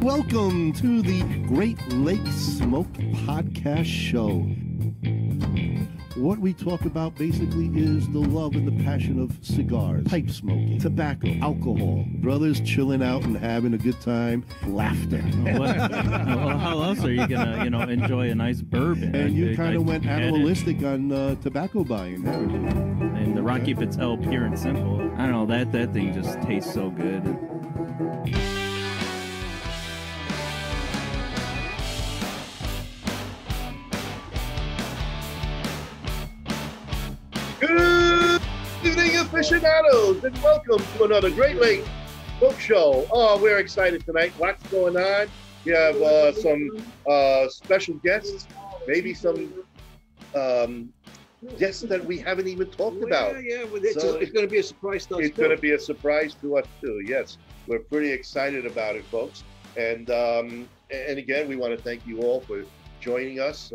Welcome to the Great Lakes Smoke Podcast Show. What we talk about basically is the love and the passion of cigars, pipe smoking, tobacco, alcohol, brothers chilling out and having a good time, laughter. Well, how else are you gonna, enjoy a nice bourbon? And you kind of went animalistic on tobacco buying, haven't you? And the Rocky Patel, pure and simple. I don't know, that thing just tastes so good. Good evening, aficionados, and welcome to another Great Lakes Smoke Show. Oh, we're excited tonight. Lots going on. We have some special guests, maybe some guests that we haven't even talked about. Yeah, it's going to be a surprise to us. It's going to be a surprise to us too. Yes, we're pretty excited about it, folks. And again, we want to thank you all for joining us.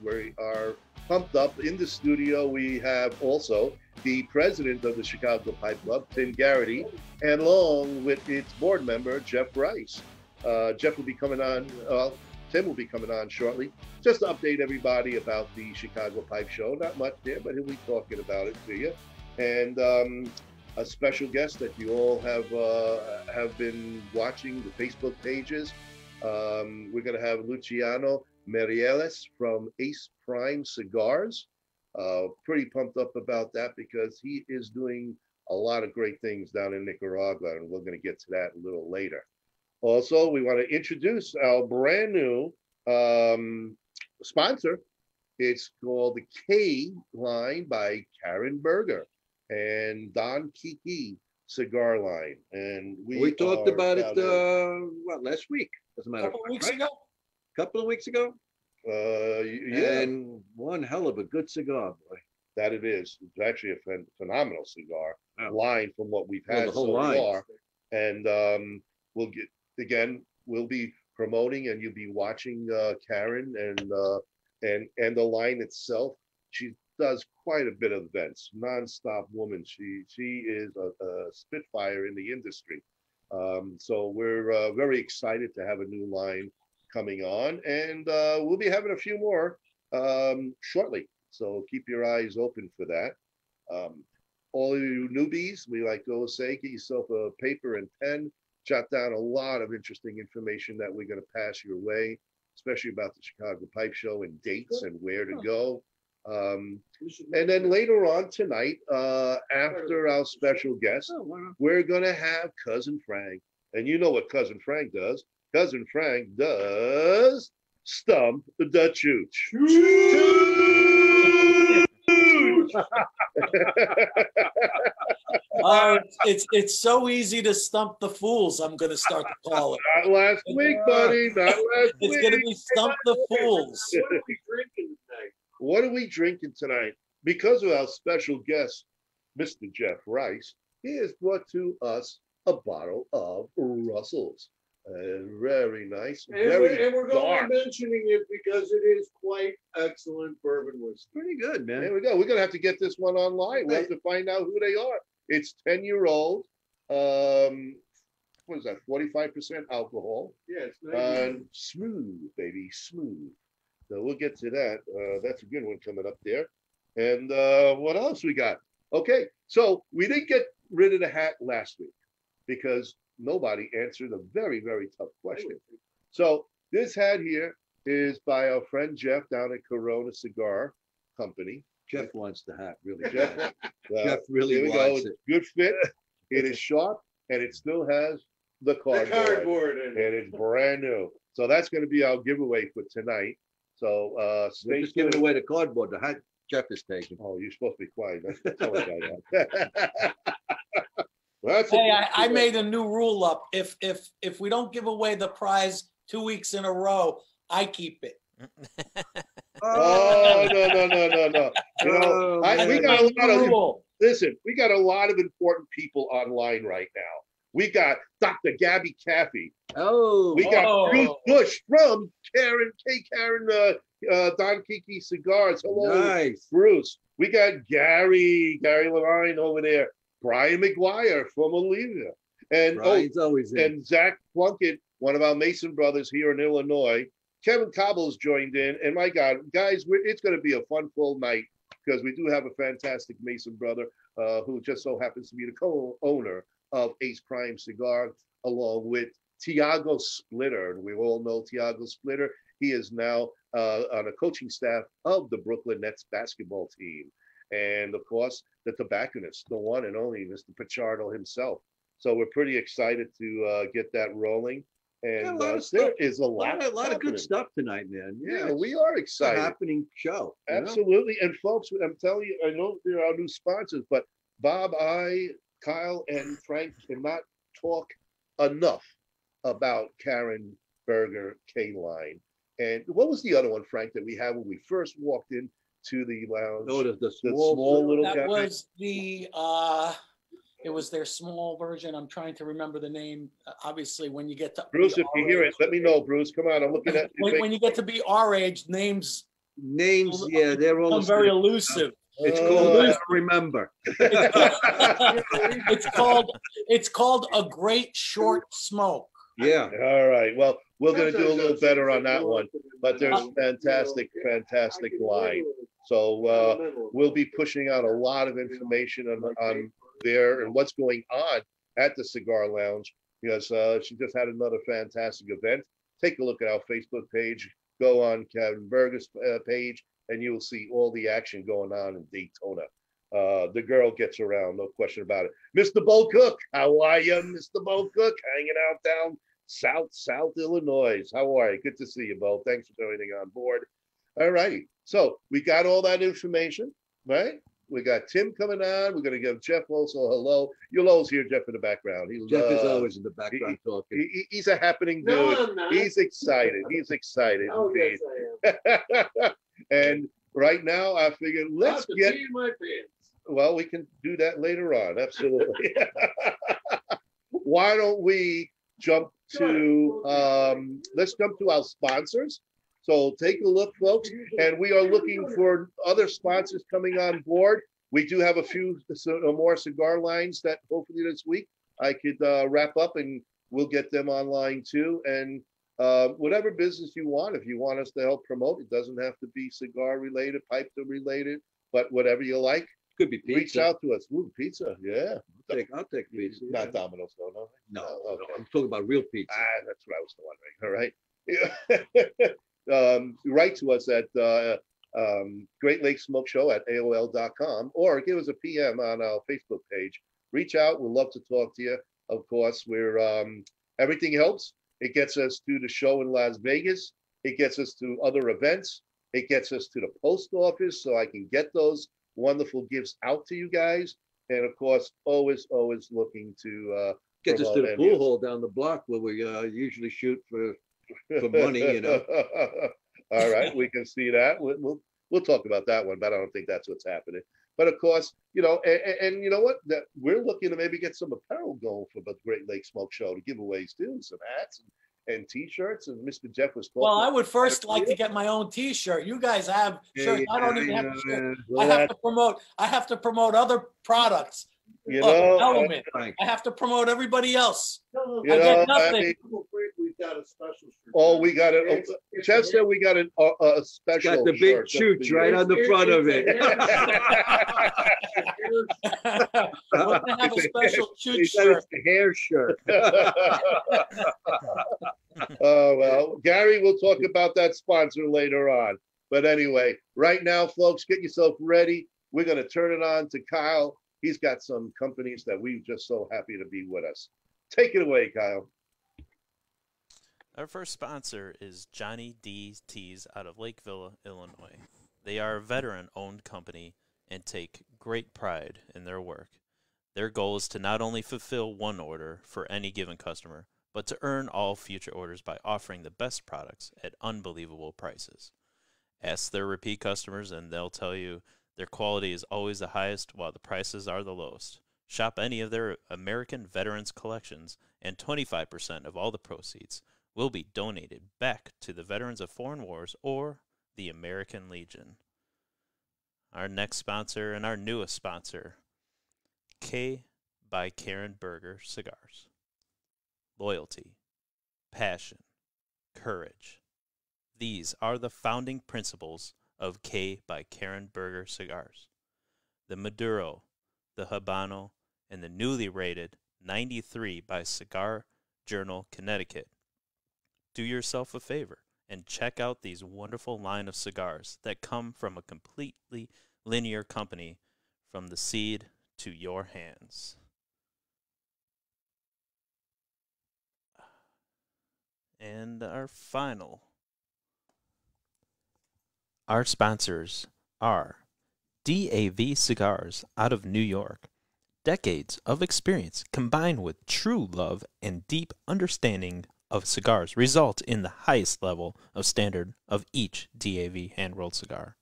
We are pumped up. In the studio, we have also the president of the Chicago Pipe Club, Tim Garrity, and along with its board member, Jeff Rice. Jeff will be coming on, Tim will be coming on shortly, just to update everybody about the Chicago Pipe Show. Not much there, but he'll be talking about it to you. And a special guest that you all have been watching the Facebook pages. We're going to have Luciano from Ace Prime Cigars. Pretty pumped up about that because he is doing a lot of great things down in Nicaragua, and we're going to get to that a little later. Also, we want to introduce our brand new sponsor. It's called the K line by Karen Berger and Don Kiki Cigar Line. And we talked about it last week, as a matter of fact. Couple of weeks ago. Yeah. And one hell of a good cigar, boy. That it is. It's actually a phenomenal cigar line from what we've had the whole so line. far. And we'll be promoting, and you'll be watching Karen and the line itself. She does quite a bit of events, nonstop woman. She is a spitfire in the industry. So we're very excited to have a new line coming on, and we'll be having a few more shortly. So keep your eyes open for that. All of you newbies, we like to always say, get yourself a paper and pen, jot down a lot of interesting information that we're going to pass your way, especially about the Chicago Pipe Show and dates and where to go. And then later on tonight, after our special guest, we're going to have Cousin Frank. And you know what Cousin Frank does. Cousin Frank does Stump the Chooch. It's so easy to stump the fools. I'm going to start to call it. Not last week, buddy. Not last week. It's going to be Stump the Fools. What are we drinking tonight? What are we drinking tonight? Because of our special guest, Mr. Jeff Rice, he has brought to us a bottle of Russell's. Very nice. And we're going to be mentioning it because it is quite excellent bourbon whiskey. Pretty good, man. There we go. We're going to have to get this one online. We'll have to find out who they are. It's 10-year-old. What is that? 45% alcohol. Yes. And smooth, baby, smooth. So we'll get to that. That's a good one coming up there. And what else we got? Okay, so we didn't get rid of the hat last week because nobody answered a very, very tough question. So this hat here is by our friend Jeff down at Corona Cigar Company. Jeff wants the hat, really. Jeff, Jeff really wants it. Good fit. It is sharp, and it still has the cardboard in it. And it's brand new. So that's going to be our giveaway for tonight. So we're just giving away the cardboard. The hat Jeff is taking. Oh, you're supposed to be quiet. Tell a guy that. Hey, I made a new rule up. If we don't give away the prize 2 weeks in a row, I keep it. Oh, no. We got a lot of, listen, we got a lot of important people online right now. We got Dr. Gabby Caffey. Oh. We got Bruce Bush from Don Kiki Cigars. Hello, nice. Bruce. We got Gary Levine over there, Brian McGuire from Olivia, and Brian's always in. And Zach Plunkett, one of our Mason brothers here in Illinois. Kevin Cobble's joined in, and my God, guys, it's going to be a fun-filled night because we do have a fantastic Mason brother who just so happens to be the co-owner of Ace Prime Cigar, along with Tiago Splitter. And we all know Tiago Splitter. He is now on a coaching staff of the Brooklyn Nets basketball team. And of course, the tobacconist, the one and only Mr. Pichardo himself. So we're pretty excited to get that rolling. And there is a lot of good stuff tonight, man. Yeah, we are excited. It's a happening show. Absolutely. And folks, I'm telling you, I know there are new sponsors, but Bob, Kyle, and Frank cannot talk enough about Karen Berger K-Line. And what was the other one, Frank, that we had when we first walked into the lounge? Oh, the small little that was the it was their small version. I'm trying to remember the name. Obviously, when you get to Bruce, if you hear it, let me know, Bruce. Come on, I'm looking at you. When you get to be our age, names, yeah, they're all very elusive. It's called remember. It's called A Great Short Smoke. Yeah. All right. Well, we're going to do a little better on that one, but there's fantastic line. So we'll be pushing out a lot of information on there and what's going on at the Cigar Lounge, because she just had another fantastic event. Take a look at our Facebook page. Go on Kevin Berger's page, and you'll see all the action going on in Daytona. The girl gets around, no question about it. Mr. Bo Cook, how are you, Mr. Bo Cook? Hanging out down South Illinois. How are you? Good to see you, Bo. Thanks for joining on board. All righty. So we got all that information, right? We got Tim coming on. We're going to give Jeff also hello. You'll always hear Jeff in the background. Jeff is always in the background talking. He's a happening dude. No, he's excited. He's excited. Oh, yes, I am. And right now, I figured let's get. My pants. Well, we can do that later on. Absolutely. Why don't we jump to? Let's jump to our sponsors. So take a look, folks, and we are looking for other sponsors coming on board. We do have a few more cigar lines that hopefully this week I could wrap up, and we'll get them online too. And whatever business you want, if you want us to help promote, it doesn't have to be cigar related, pipe related, but whatever you like. Could be pizza. Reach out to us. Ooh, pizza, yeah. I'll take pizza. Not Domino's, no. No, okay. No, I'm talking about real pizza. That's what I was wondering. All right. Write to us at Great Lakes Smoke Show at AOL.com, or give us a PM on our Facebook page. Reach out. We'd love to talk to you. Of course, we're everything helps. It gets us to the show in Las Vegas. It gets us to other events. It gets us to the post office so I can get those wonderful gifts out to you guys. And of course, always looking to get us to the pool hall down the block where we usually shoot for money, you know. All right, we can see that. We'll talk about that one, but I don't think that's what's happening. But of course, you know, and you know what? That we're looking to maybe get some apparel going for the Great Lake Smoke Show to giveaways too, some hats and T-shirts. And Mr. Jeff was talking. Well, I would first like to get my own T-shirt. You guys have shirts. I don't even have to. I have to promote other products. You know, Element. I have to promote everybody else. You get nothing. We've got a special shirt. Oh, we got it. Jeff said we got a special. Got the big chooch right on the front of it. We're gonna have a special chooch shirt. It's a hair shirt. Oh well, Gary, we'll talk about that sponsor later on. But anyway, right now, folks, get yourself ready. We're gonna turn it on to Kyle. He's got some companies that we're just so happy to be with us. Take it away, Kyle. Our first sponsor is Johnny D's Teas out of Lakeville, Illinois. They are a veteran-owned company and take great pride in their work. Their goal is to not only fulfill one order for any given customer, but to earn all future orders by offering the best products at unbelievable prices. Ask their repeat customers and they'll tell you their quality is always the highest while the prices are the lowest. Shop any of their American Veterans collections and 25% of all the proceeds will be donated back to the veterans of foreign wars or the American Legion. our next sponsor and our newest sponsor, K by Karen Berger Cigars. Loyalty, passion, courage. These are the founding principles of K by Karen Berger Cigars. The Maduro, the Habano, and the newly rated 93 by Cigar Journal Connecticut. Do yourself a favor and check out these wonderful line of cigars that come from a completely linear company from the seed to your hands. And our sponsors are DAV Cigars out of New York. Decades of experience combined with true love and deep understanding of cigars result in the highest level of standard of each DAV hand-rolled cigar.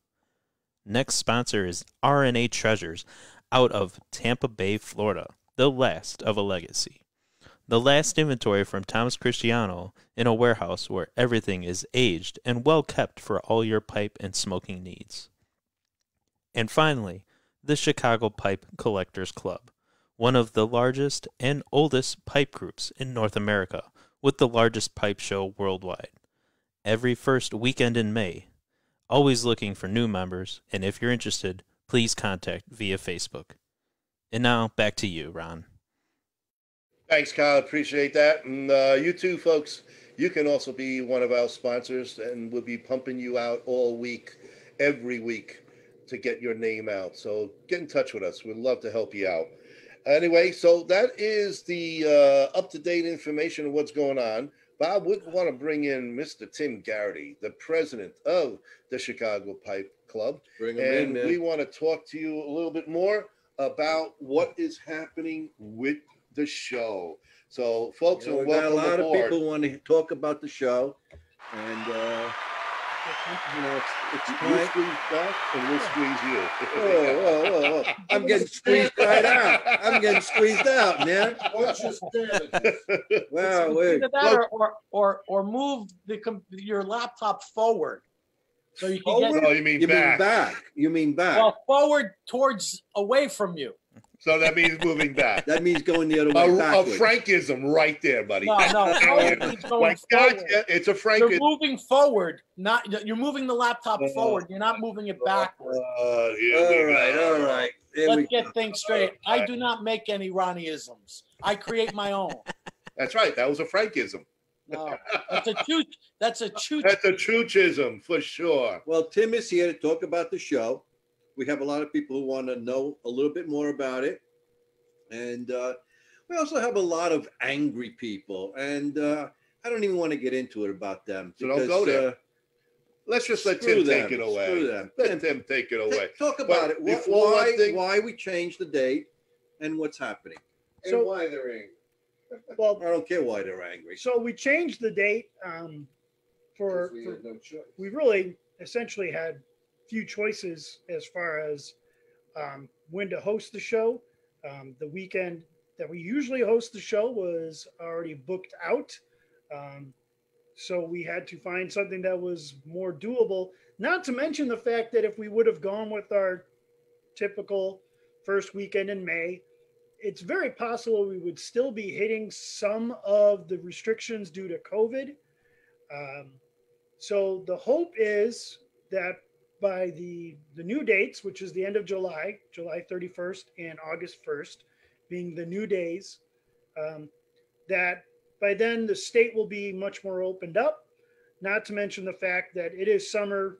Next sponsor is RNA Treasures out of Tampa Bay, Florida, the last of a legacy. The last inventory from Thomas Cristiano in a warehouse where everything is aged and well kept for all your pipe and smoking needs. And finally, the Chicago Pipe Collectors Club, one of the largest and oldest pipe groups in North America, with the largest pipe show worldwide. Every first weekend in May. Always looking for new members, and if you're interested, please contact via Facebook. And now, back to you, Ron. Thanks, Kyle. Appreciate that. And you too, folks. You can also be one of our sponsors, and we'll be pumping you out all week, every week, to get your name out. So get in touch with us. We'd love to help you out. Anyway, so that is the up-to-date information of what's going on. Bob would want to bring in Mr. Tim Garrity, the president of the Chicago Pipe Club. Bring him in, man. We want to talk to you a little bit more about what is happening with the show. So, folks, we've welcome got a lot aboard. of people want to talk about the show, and it's You time. squeeze back, and we'll squeeze you. Whoa. I'm getting squeezed right out. I'm getting squeezed out, man. What's your status? Wow, Either that or move your laptop forward so you can Oh, get you mean back? You mean back. well forward towards away from you. So that means moving back. That means going the other way A backwards. Frankism right there, buddy. No, forward means going Like, forward. gotcha. It's a You're Frankism. moving forward, you're moving the laptop forward. You're not moving it backward. All right. There Let's we get things straight. I do not make any Ronnieisms. I create my own. That's right. That was a Frankism. No, that's a chooch. That's a chooch. That's a truchism for sure. Well, Tim is here to talk about the show. We have a lot of people who want to know a little bit more about it. And we also have a lot of angry people. And I don't even want to get into it about them. So don't go there. Let's just let Tim take it away. Screw them. Let Tim take it away. Talk about it. Why we changed the date and what's happening. So why they're angry. well, I don't care why they're angry. so we changed the date for no choice. we really essentially had few choices as far as when to host the show. The weekend that we usually host the show was already booked out. So we had to find something that was more doable, not to mention the fact that if we would have gone with our typical first weekend in May, it's very possible we would still be hitting some of the restrictions due to COVID. So the hope is that by the new dates, which is the end of July 31st and August 1st, being the new days, that by then the state will be much more opened up, not to mention the fact that it is summer.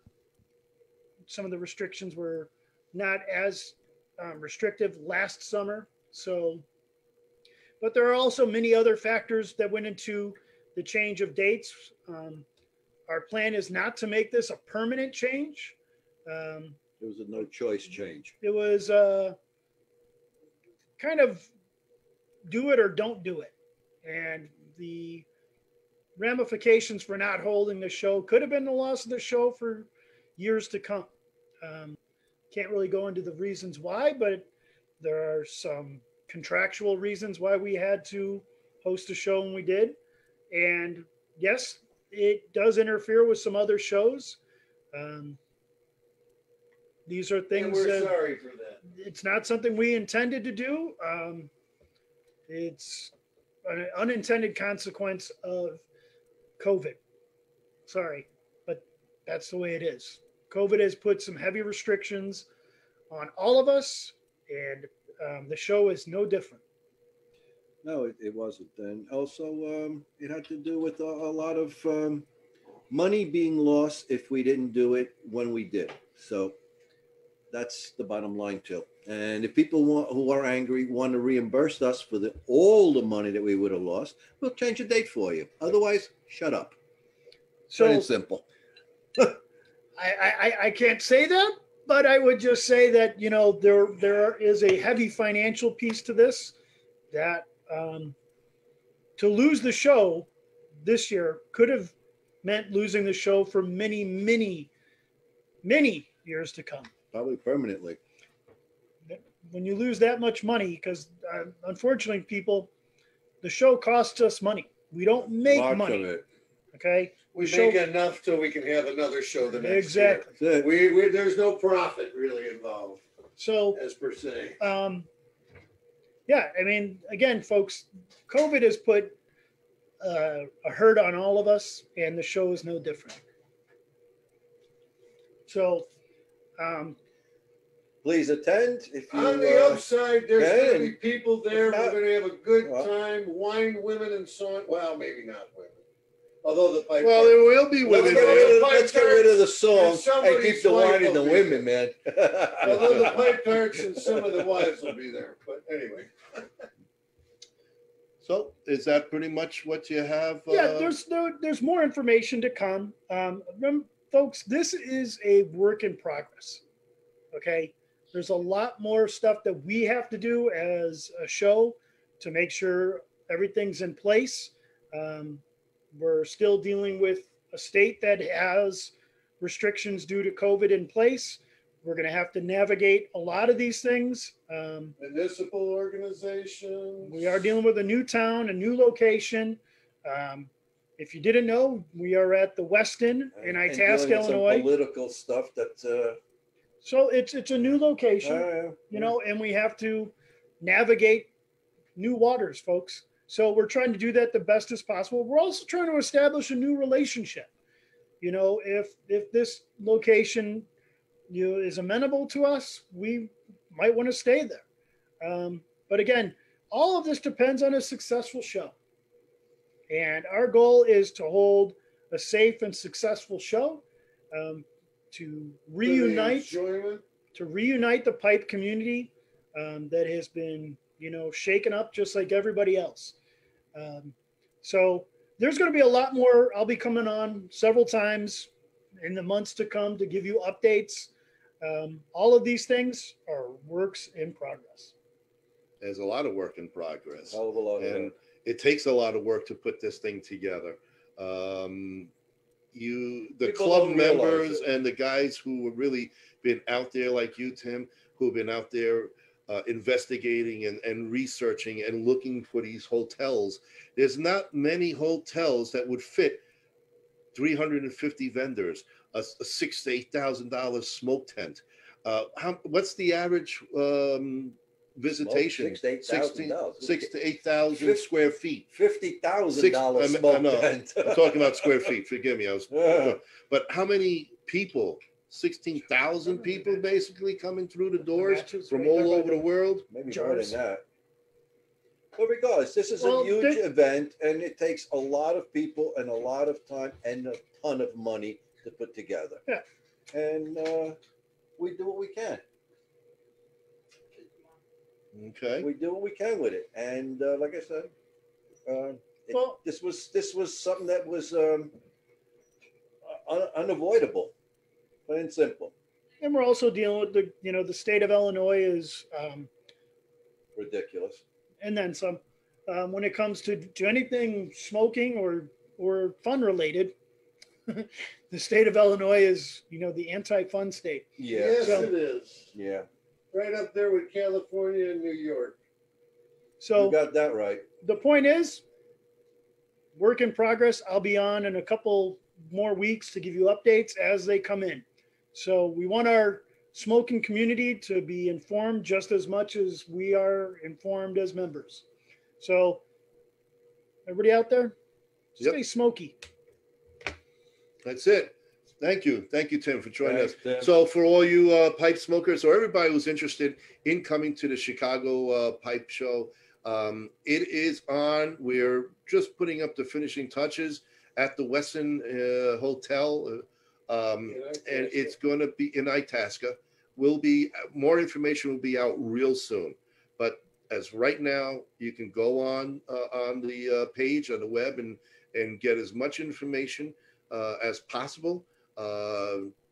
Some of the restrictions were not as restrictive last summer. So, but there are also many other factors that went into the change of dates. Our plan is not to make this a permanent change. It was a no choice change. It was kind of do it or don't do it. And the ramifications for not holding the show could have been the loss of the show for years to come. Can't really go into the reasons why, but there are some contractual reasons why we had to host a show when we did. And yes, it does interfere with some other shows. These are And things we're that sorry for that. it's not something we intended to do. It's an unintended consequence of COVID. Sorry, but that's the way it is. COVID has put some heavy restrictions on all of us, and the show is no different. No, it wasn't. And also, it had to do with a lot of money being lost if we didn't do it when we did. So that's the bottom line too. And if people who are angry want to reimburse us for all the money that we would have lost, we'll change the date for you. Otherwise, shut up. So Plain and simple. I can't say that, but I would just say that there is a heavy financial piece to this. That to lose the show this year could have meant losing the show for many, many, many years to come. Probably permanently. When you lose that much money, because unfortunately, people, the show costs us money. We don't make Lots money. of it. Okay. We make enough so we can have another show the next Exactly. year. We there's no profit really involved. So as per se. Yeah, I mean, again, folks, COVID has put a hurt on all of us, and the show is no different. So, please attend. If you, on the upside, there's going to be people there. We're going to have a good time. Wine, women, and song. Well, maybe not women. Although the pipe. Well, there will be women there. Let's get rid of the song and keep the wife wine and the will be women, man. Although the pipe tarts and some of the wives will be there. But anyway. So is that pretty much what you have? Yeah, there's more information to come. Folks, this is a work in progress. Okay, there's a lot more stuff that we have to do as a show to make sure everything's in place. We're still dealing with a state that has restrictions due to COVID in place. We're going to have to navigate a lot of these things. Municipal organizations. We are dealing with a new town, a new location. If you didn't know, we are at the Westin in Itasca, Illinois. Some political stuff that. So it's a new location, and we have to navigate new waters, folks. So we're trying to do that the best as possible. We're also trying to establish a new relationship. If this location is amenable to us, we might want to stay there. But again, all of this depends on a successful show. And our goal is to hold a safe and successful show, to reunite the pipe community that has been, shaken up just like everybody else. So there's going to be a lot more. I'll be coming on several times in the months to come to give you updates. All of these things are works in progress. There's a lot of work in progress. Hell of a lot of and work. It takes a lot of work to put this thing together. People club don't realize members it. and the guys who have really been out there, like you, Tim, who've been out there investigating and researching and looking for these hotels. There's not many hotels that would fit 350 vendors, a $6,000 to $8,000 smoke tent. What's the average visitation? $6,000 to $8,000 square feet. $50,000 smoke tent. I'm talking about square feet. Forgive me. But how many people? 16,000 people basically coming through the doors from all over the world. Maybe more than that. But regardless, this is a huge event, and it takes a lot of people and a lot of time and a ton of money to put together. Yeah. And we do what we can. Okay. We do what we can with it, and like I said, this was something that was unavoidable, plain and simple. And we're also dealing with the state of Illinois is Ridiculous. And then some. When it comes to anything smoking or fun related, the state of Illinois is the anti-fun state. Yeah. Yes, So- it is. Yeah. Right up there with California and New York. So You got that right. the point is, work in progress. I'll be on in a couple more weeks to give you updates as they come in. So we want our smoking community to be informed just as much as we are informed as members. So, everybody out there, stay smoky. That's it. Thank you, Tim, for joining us. Tim. So, for all you pipe smokers or everybody who's interested in coming to the Chicago Pipe Show, it is on. We're just putting up the finishing touches at the Westin Hotel, and it's going to be in Itasca. More information will be out real soon. But as right now, you can go on the page on the web and get as much information as possible.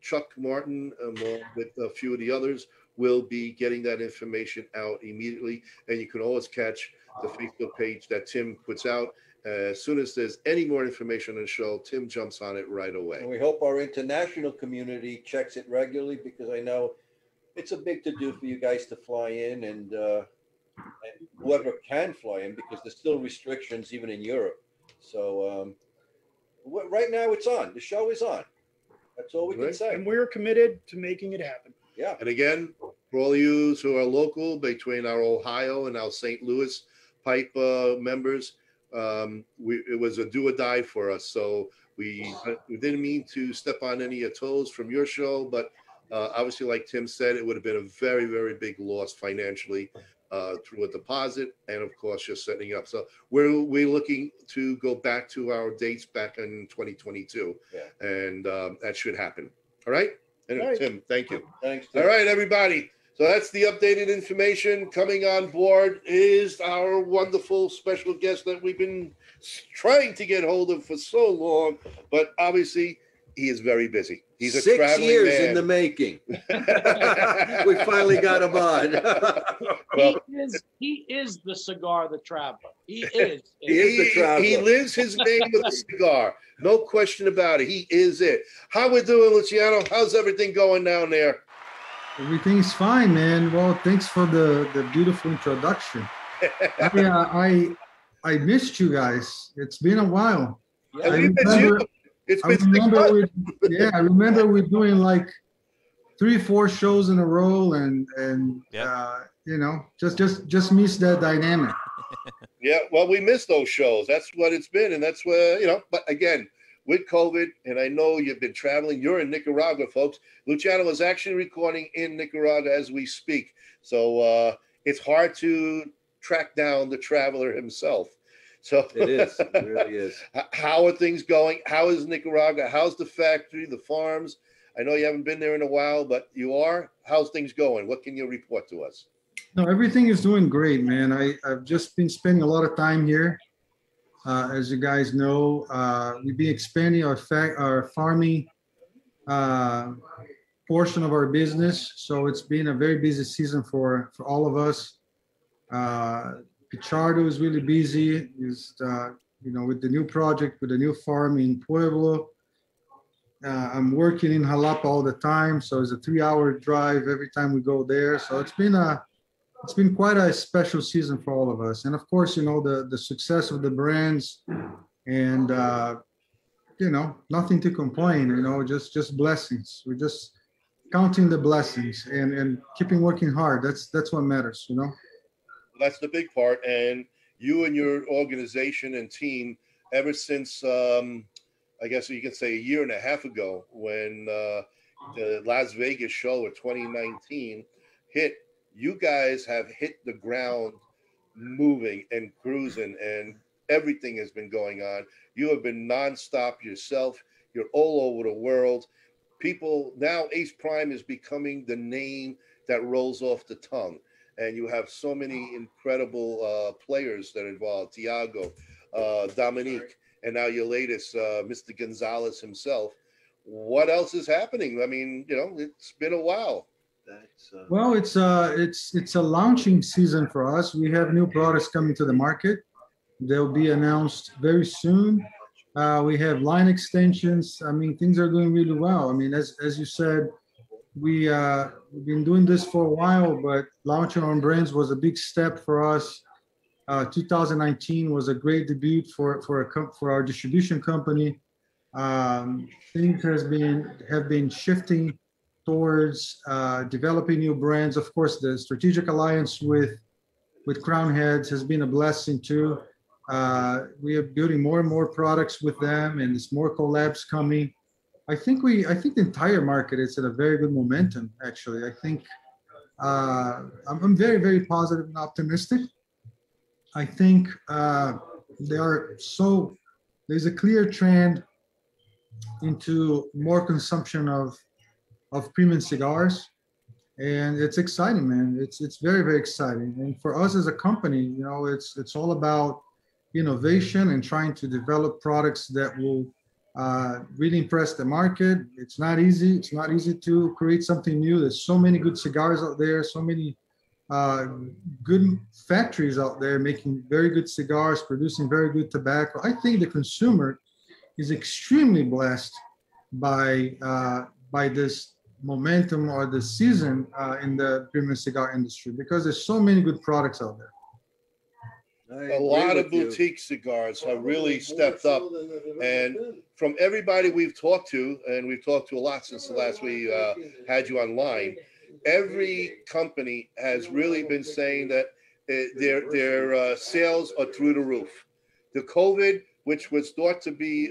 Chuck Martin, along with a few of the others, will be getting that information out immediately. And you can always catch the Facebook page that Tim puts out. As soon as there's any more information on the show, Tim jumps on it right away. And we hope our international community checks it regularly, because I know it's a big to-do for you guys to fly in, and whoever can fly in, because there's still restrictions even in Europe. So right now it's on. The show is on. That's all we can say. And we're committed to making it happen. Yeah. And again, for all of you who are local, between our Ohio and our St. Louis pipe members, it was a do or die for us. So we didn't mean to step on any toes from your show, but obviously, like Tim said, it would have been a very, very big loss financially through a deposit, and of course, just setting up. So we're looking to go back to our dates back in 2022, and that should happen. All right. Anyway, All right. Tim, thank you. Thanks, Tim. All right, everybody. So that's the updated information. Coming on board is our wonderful special guest that we've been trying to get hold of for so long, but obviously he is very busy. He's a 6 traveling years man. in the making. We finally got him on. Well, he is the cigar, the traveler. He is. He lives his name with a cigar. No question about it. He is it. How we doing, Luciano? How's everything going down there? Everything's fine, man. Well, thanks for the beautiful introduction. I missed you guys. It's been a while. Yeah, I remember we're doing like 3-4 shows in a row, and just miss that dynamic. Yeah, well, we missed those shows. That's what it's been, and that's where But again, with COVID, and I know you've been traveling. You're in Nicaragua, folks. Luciano is actually recording in Nicaragua as we speak, so it's hard to track down the traveler himself. So it is. It really is. How are things going? How is Nicaragua? How's the factory, the farms? I know you haven't been there in a while, but you are. How's things going? What can you report to us? No, everything is doing great, man. I've just been spending a lot of time here. As you guys know, we've been expanding our farming portion of our business. So it's been a very busy season for all of us. Pichardo is really busy. With the new project, with the new farm in Pueblo. I'm working in Jalapa all the time, so it's a 3-hour drive every time we go there. So it's been quite a special season for all of us. And of course, the success of the brands, and nothing to complain. Just blessings. We're just counting the blessings and keeping working hard. That's what matters. That's the big part. And you and your organization and team, ever since I guess you can say a year and a half ago, when the Las Vegas show of 2019 hit, you guys have hit the ground moving and cruising, and everything has been going on. You have been nonstop yourself. You're all over the world. People now, Ace Prime is becoming the name that rolls off the tongue. And you have so many incredible players that are involved. Tiago, Dominique, and now your latest, Mr. Gonzalez himself. What else is happening? I mean, it's been a while. Well, it's a launching season for us. We have new products coming to the market. They'll be announced very soon. We have line extensions. I mean, things are going really well. I mean, as you said, we've been doing this for a while, but launching on brands was a big step for us. 2019 was a great debut for our distribution company. Things have been shifting towards developing new brands. Of course, the strategic alliance with Crown Heads has been a blessing too. We are building more and more products with them, and there's more collabs coming. I think the entire market is at a very good momentum. Actually, I think I'm very, very positive and optimistic. I think there's a clear trend into more consumption of premium cigars, and it's exciting, man. It's very, very exciting. And for us as a company, it's all about innovation and trying to develop products that will really impress the market. It's not easy. It's not easy to create something new. There's so many good cigars out there, so many good factories out there making very good cigars, producing very good tobacco. I think the consumer is extremely blessed by this momentum or the season in the premium cigar industry, because there's so many good products out there. A lot of boutique cigars have really stepped up, and from everybody we've talked to, and we've talked to a lot since the last we had you online, every company has really been saying that their sales are through the roof. The COVID, which was thought to be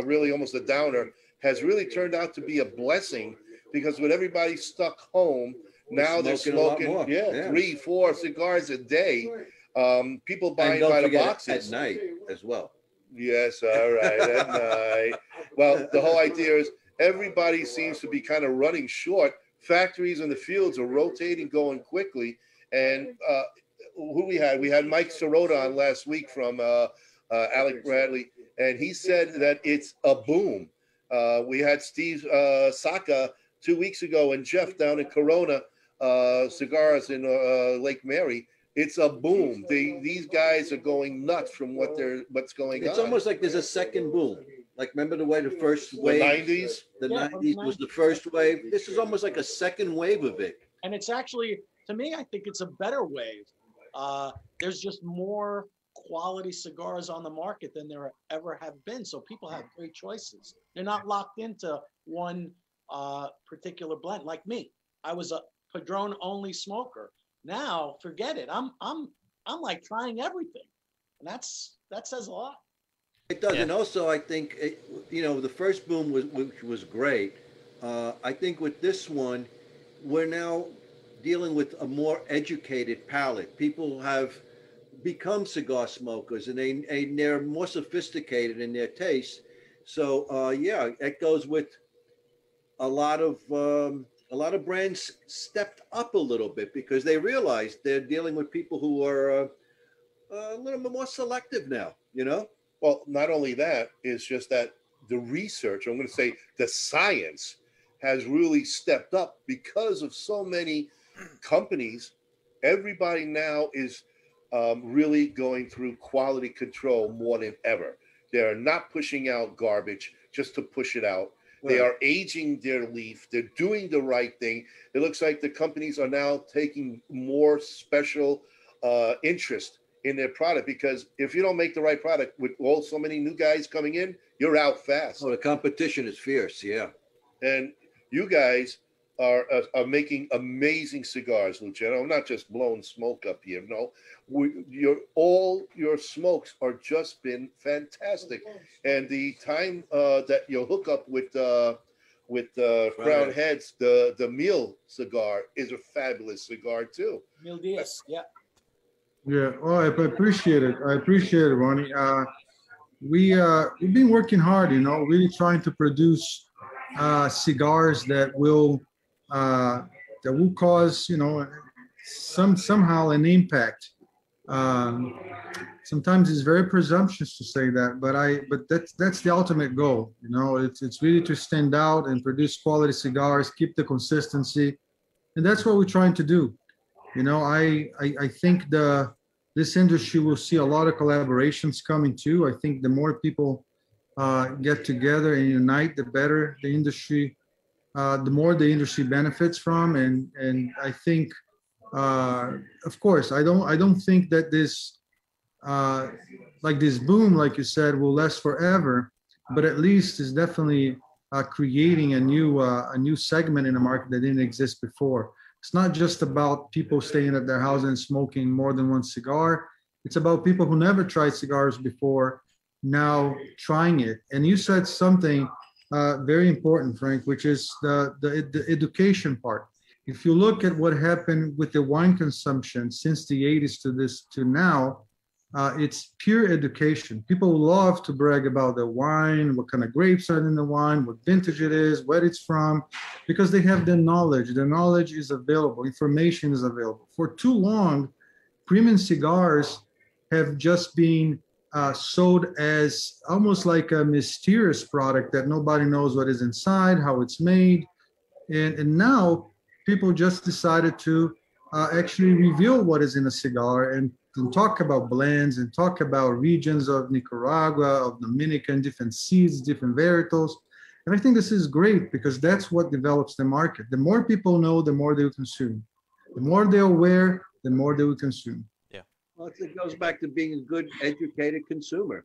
really almost a downer, has really turned out to be a blessing, because with everybody stuck home, now they're smoking 3, 4 cigars a day. People buying by the boxes at night as well. Yes, all right, at night. Well, the whole idea is everybody seems to be kind of running short. Factories in the fields are rotating, going quickly. And who we had? We had Mike Sirota on last week from Alec Bradley, and he said that it's a boom. We had Steve Saka 2 weeks ago, and Jeff down in Corona Cigars in Lake Mary. It's a boom. These guys are going nuts from what's going on. It's almost like there's a second boom. Like, remember the way the first wave, the 90s was the first wave. This is almost like a second wave of it. And it's actually, to me, I think it's a better wave. There's just more quality cigars on the market than there ever have been. So people have great choices. They're not locked into one particular blend. Like me, I was a Padron only smoker. Now, forget it. I'm like trying everything, and that says a lot. It does, and also I think the first boom was great. I think with this one, we're now dealing with a more educated palate. People have become cigar smokers, and they're more sophisticated in their taste. So it goes with a lot of brands stepped up a little bit because they realized they're dealing with people who are a little bit more selective now, Well, not only that, it's just that the research, I'm going to say the science, has really stepped up because of so many companies. Everybody now is really going through quality control more than ever. They are not pushing out garbage just to push it out. They are aging their leaf. They're doing the right thing. It looks like the companies are now taking more special interest in their product, because if you don't make the right product with so many new guys coming in, you're out fast. Oh, the competition is fierce, yeah. And you guys are making amazing cigars, Luciano. I'm not just blowing smoke up here. No, all your smokes are just been fantastic. And the time that you'll hook up with Crown Heads, the meal cigar is a fabulous cigar too. Mil Diaz, yeah. Yeah, oh, I appreciate it. Ronnie. We've been working hard, really trying to produce cigars that will cause, somehow an impact. Sometimes it's very presumptuous to say that, but that's the ultimate goal. It's really to stand out and produce quality cigars, keep the consistency, and that's what we're trying to do. I think this industry will see a lot of collaborations coming too. I think the more people get together and unite, the better the industry, the more the industry benefits from. And I think, of course, I don't think that this this boom, like you said, will last forever. But at least it's definitely creating a new segment in the market that didn't exist before. It's not just about people staying at their house and smoking more than one cigar. It's about people who never tried cigars before now trying it. And you said something very important, Frank, which is the education part. If you look at what happened with the wine consumption since the 80s to now, it's pure education. People love to brag about the wine, what kind of grapes are in the wine, what vintage it is, where it's from, because they have the knowledge. The knowledge is available, information is available. For too long, premium cigars have just been sold as almost like a mysterious product that nobody knows what is inside, how it's made. And now people just decided to actually reveal what is in a cigar and talk about blends and talk about regions of Nicaragua, of Dominican, different seeds, different varietals. And I think this is great because that's what develops the market. The more people know, the more they will consume. The more they're aware, the more they will consume. Yeah. Well, it goes back to being a good, educated consumer,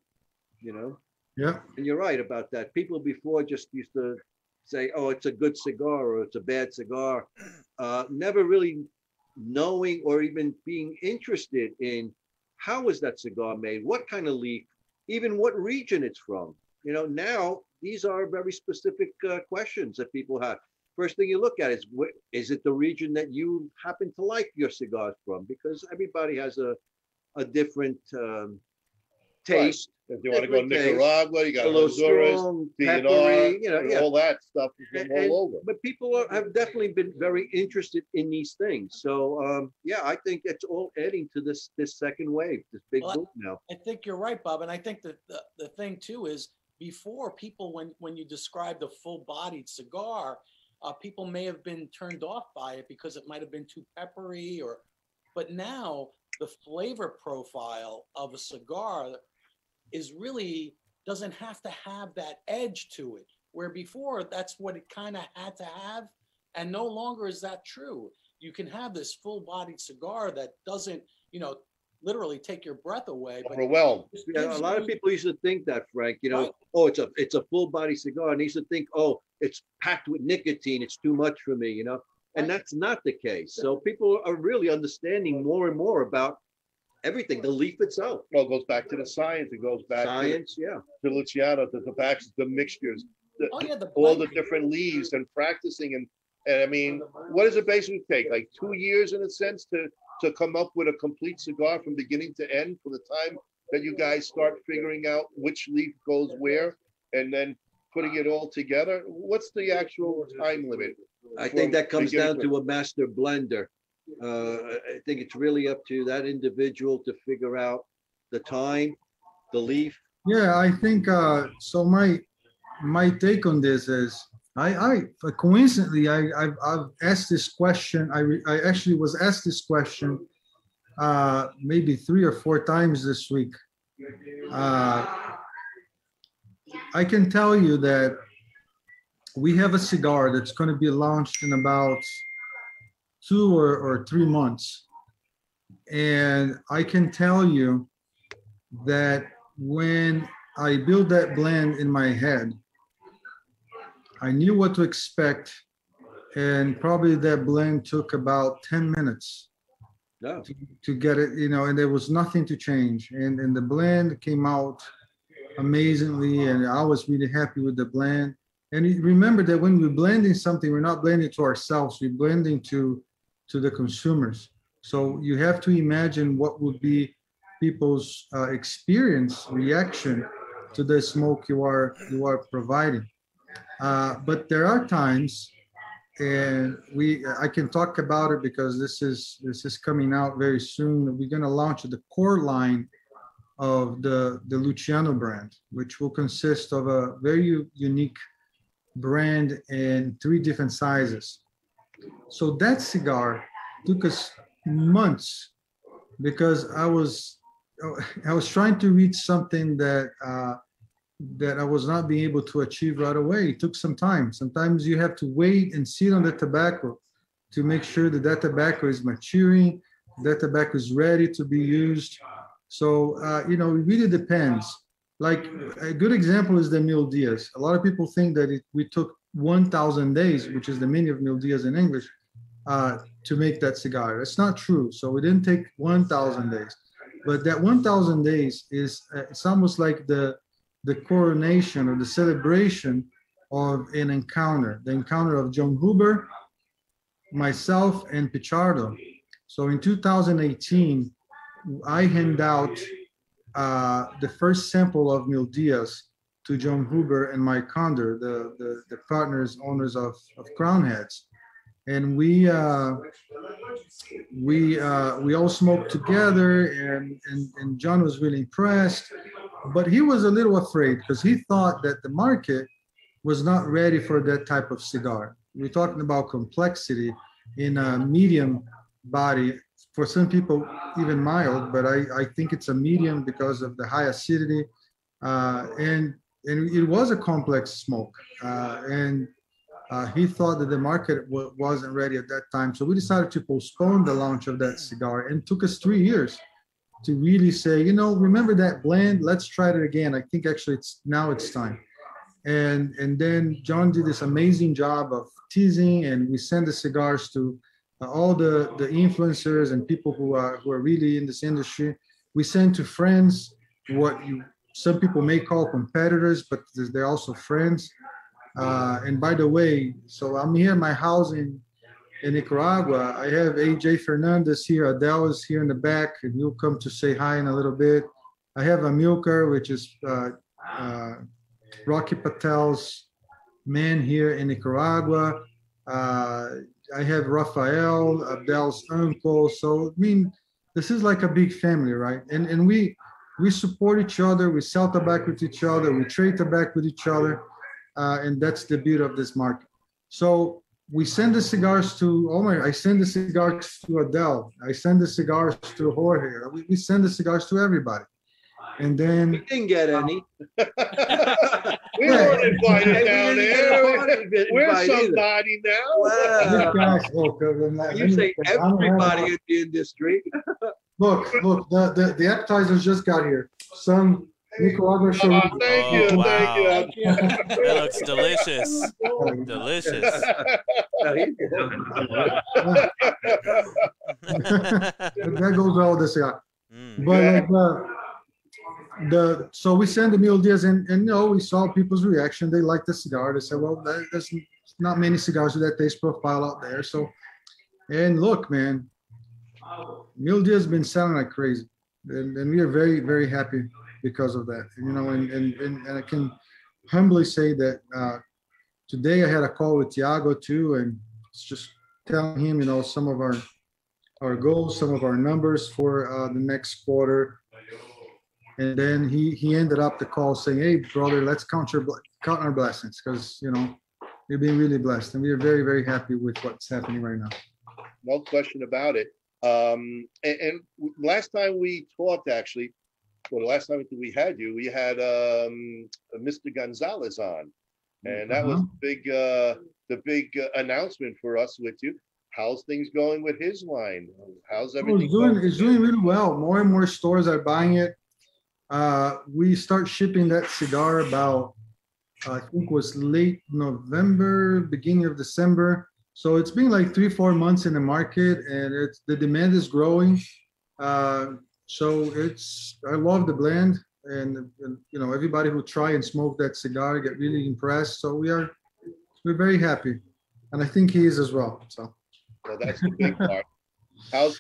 you know? Yeah. And you're right about that. People before just used to say, oh, it's a good cigar or it's a bad cigar, never really knowing or even being interested in how was that cigar made, what kind of leaf, even what region it's from. You know, now these are very specific questions that people have. First thing you look at is it the region that you happen to like your cigars from? Because everybody has a different taste. If you want to go Nicaragua, you got a little Honduras, strong, DNR, peppery, you know, yeah. all that stuff is all over. But people have definitely been very interested in these things. So yeah, I think it's all adding to this second wave, this big boom now. I think you're right, Bob. And I think that the thing too is before people, when you described a full-bodied cigar, people may have been turned off by it because it might have been too peppery but now the flavor profile of a cigar is really doesn't have to have that edge to it, where before that's what it kind of had to have, and no longer is that true. You can have this full-bodied cigar that doesn't, literally take your breath away. But overwhelmed. Yeah, a lot of people used to think that, Frank. Right. Oh, it's a full-body cigar, and they used to think, oh, it's packed with nicotine, it's too much for me, and that's not the case. So people are really understanding more and more about everything, the leaf itself. Well, it goes back to the science. It goes back to Luciano, to the tobaccos, the mixtures, all the different leaves, and practicing. And I mean, what does it basically take? Like 2 years, in a sense, to come up with a complete cigar from beginning to end, from the time that you guys start figuring out which leaf goes where, and then putting it all together. What's the actual time limit? I think that comes down to a master blender. I think it's really up to that individual to figure out the time, the leaf. Yeah, I think so. My take on this is, I coincidentally I've asked this question. I actually was asked this question maybe 3 or 4 times this week. I can tell you that we have a cigar that's going to be launched in about 2 or 3 months. And I can tell you that when I built that blend in my head, I knew what to expect. And probably that blend took about 10 minutes to get it, and there was nothing to change. And the blend came out amazingly. And I was really happy with the blend. And remember that when we're blending something, we're not blending to ourselves, we're blending to the consumers. So you have to imagine what would be people's experience, reaction to the smoke you are providing. But there are times, and I can talk about it because this is coming out very soon. We're going to launch the core line of the Luciano brand, which will consist of a very unique brand in 3 different sizes. So that cigar took us months because I was trying to reach something that I was not being able to achieve right away. It took some time. Sometimes you have to wait and sit on the tobacco to make sure that tobacco is maturing, that tobacco is ready to be used. So it really depends. like a good example is the Mil Diaz. A lot of people think that we took 1,000 days, which is the meaning of Mil Diaz in English, to make that cigar. That's not true. So we didn't take 1,000 days, but that 1,000 days is it's almost like the coronation or the celebration of an encounter, the encounter of John Huber, myself, and Pichardo. So in 2018, I hand out the first sample of Mil Diaz to John Huber and Mike Condor, the partners, owners of Crown Heads. And we all smoked together, and John was really impressed, but he was a little afraid because he thought that the market was not ready for that type of cigar. We're talking about complexity in a medium body, for some people even mild, but I think it's a medium because of the high acidity, and it was a complex smoke, and he thought that the market wasn't ready at that time. So we decided to postpone the launch of that cigar, and it took us 3 years to really say, remember that blend? Let's try it again. I think actually now it's time. And then John did this amazing job of teasing, and we sent the cigars to all the influencers and people who are really in this industry. We sent to friends, some people may call competitors, but they're also friends. And by the way, so I'm here at my house in Nicaragua. I have AJ Fernandez here. Adele is here in the back, and you'll come to say hi in a little bit. I have Amilcar, which is Rocky Patel's man here in Nicaragua. I have Rafael, Abdel's uncle. So, I mean, this is like a big family, right? And we support each other. We sell tobacco with each other. We trade tobacco with each other. And that's the beauty of this market. So we send the cigars to I send the cigars to Adele. I send the cigars to Jorge. We send the cigars to everybody. And then we didn't get any. We weren't invited down there. We're somebody now. Wow. You say everybody in the industry. Look, the appetizers just got here. Some Nicaragua show. Thank you. Wow. That looks delicious. Delicious. That goes well with the cigar. But so we send the Mil Diaz, and we saw people's reaction. They liked the cigar. They said, well, there's not many cigars with that taste profile out there. So, and look, man, Mil Diaz has been selling like crazy, and we are very, very happy because of that. And I can humbly say that today I had a call with Tiago too, and it's just telling him, some of our goals, some of our numbers for the next quarter. And then he ended up the call saying, hey, brother, let's count our blessings, because, we've been really blessed. And we are very, very happy with what's happening right now. No question about it. And last time we talked, actually, the last time we had you, we had Mr. Gonzalez on. And that was the big announcement for us with you. How's things going with his line? How's everything going? It's doing really well. More and more stores are buying it. We start shipping that cigar about, I think it was late November, beginning of December. So it's been like 3-4 months in the market, and the demand is growing. So I love the blend, and everybody who try and smoke that cigar get really impressed. So we're very happy, and I think he is as well. So that's the big part. How's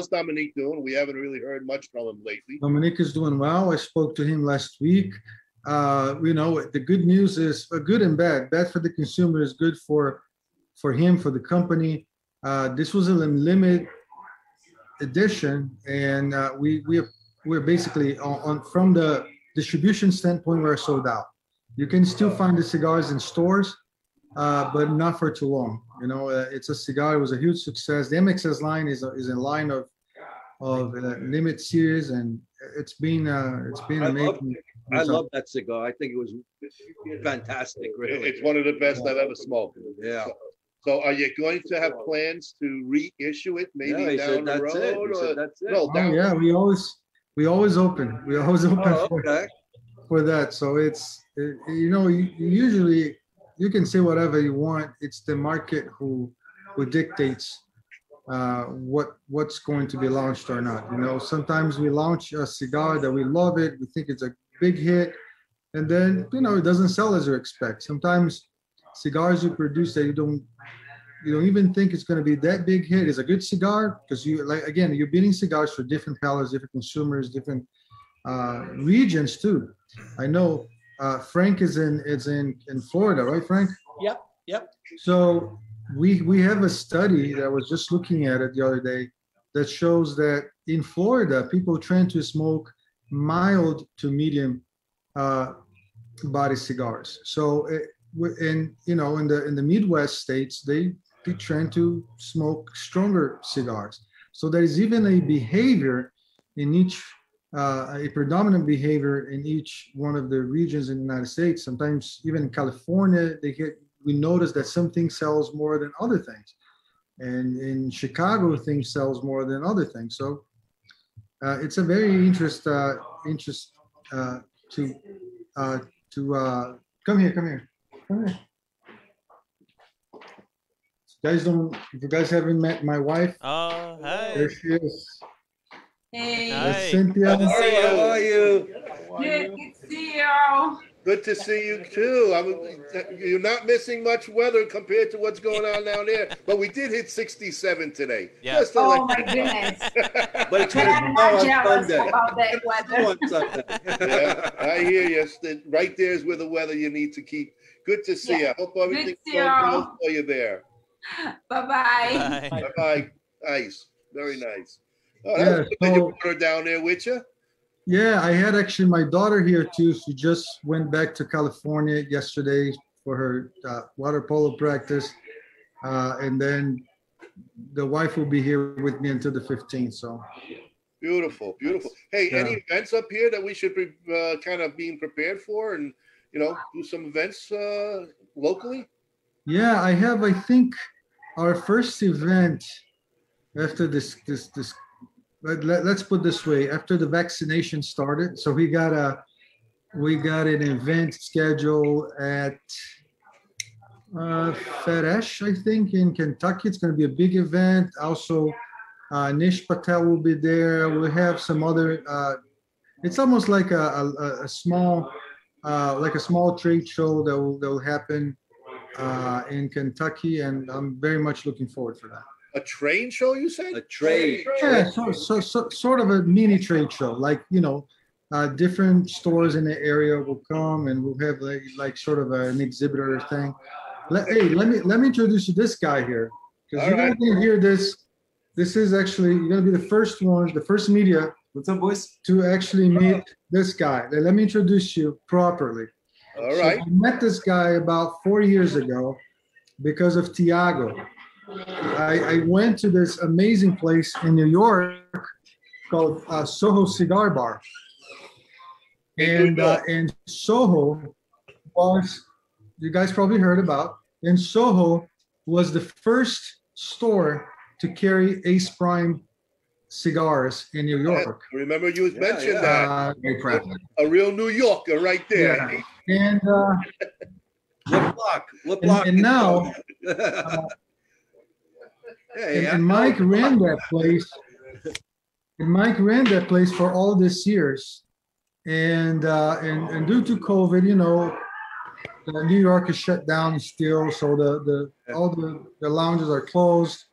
Dominique doing? We haven't really heard much from him lately. Dominique is doing well. I spoke to him last week. The good news is good and bad. Bad for the consumer is good for him, for the company. This was a limited edition, and we're basically from the distribution standpoint, we're sold out. You can still find the cigars in stores, but not for too long. It's a cigar. It was a huge success. The MXS line is a line of limit series, and it's been amazing. I love that cigar. I think it was fantastic. Really, it's one of the best I've ever smoked. Yeah. So, are you going to have plans to reissue it maybe down the road? That's it. No, we always open. We always open. Okay. for that. So usually you can say whatever you want. It's the market who dictates what's going to be launched or not. Sometimes we launch a cigar that we love it, we think it's a big hit, and then it doesn't sell as you expect. Sometimes cigars you produce that you don't even think it's going to be that big hit is a good cigar, because you're beating cigars for different palates, different consumers, different regions too. I know Frank is in Florida, right, Frank? Yep. So we have a study that I was just looking at it the other day that shows that in Florida, people tend to smoke mild to medium body cigars. So in the Midwest states, they trend to smoke stronger cigars. So there is even a behavior in each, a predominant behavior in each one of the regions in the United States. Sometimes even in California, we notice that something sells more than other things, and in Chicago, things sells more than other things. So it's a very interest to come here. If you guys haven't met my wife, oh, hi. there she is. Hey. That's Cynthia. Good to see you. How are you? Good to see you. Good to see you too. You're not missing much weather compared to what's going on down there, but we did hit 67 today. Yeah. Just to Oh let my goodness. But it's But going I'm to not snow on jealous Sunday. about that weather. On Sunday. Yeah, I hear you. Right there is where the weather you need to keep. Good to see you. I hope everything's see going you. well for you there. Bye-bye. Bye. Bye-bye. Nice. Very nice. Oh, Yeah, that's good that you so- put her down there with you. Yeah, I had actually my daughter here too. She just went back to California yesterday for her water polo practice. And then the wife will be here with me until the 15th. So Beautiful, beautiful. Hey, Yeah. any events up here that we should be kind of being prepared for, and do some events locally? yeah, I think our first event after this let's put this way, after the vaccination started. So we got an event scheduled at FedEsh, I think, in Kentucky. It's going to be a big event. Also, Nish Patel will be there. We'll have some other. It's almost like a small trade show that will happen in Kentucky, and I'm very much looking forward for that. A train show, you said? A trade. Yeah, so sort of a mini trade show, like different stores in the area will come, and we'll have like sort of an exhibitor thing. Let me introduce you to this guy here, because you're right. gonna hear this. This is actually, you're gonna be the first media. What's up, boys? To actually meet this guy. Let me introduce you properly. All right. So I met this guy about 4 years ago because of Tiago. I went to this amazing place in New York called Soho Cigar Bar. And Soho was, you guys probably heard about, and Soho was the first store to carry Ace Prime cigars in New York. Remember you mentioned that. Very proud. A real New Yorker right there. Yeah. And What block? And now, and Mike ran that place. And Mike ran that place for all these years. And due to COVID, New York is shut down still, so all the lounges are closed.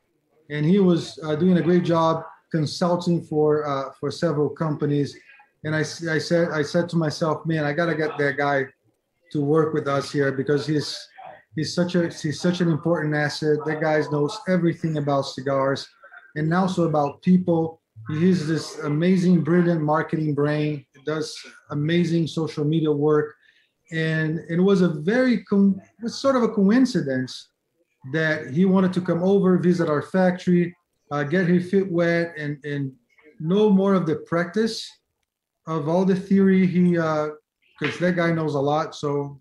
And he was doing a great job consulting for several companies. And I said to myself, man, I gotta get that guy to work with us here, because he's such an important asset. That guy knows everything about cigars and also about people. He has this amazing, brilliant marketing brain. He does amazing social media work. And it was sort of a coincidence that he wanted to come over, visit our factory, get his feet wet, and know more of the practice of all the theory. Because that guy knows a lot, so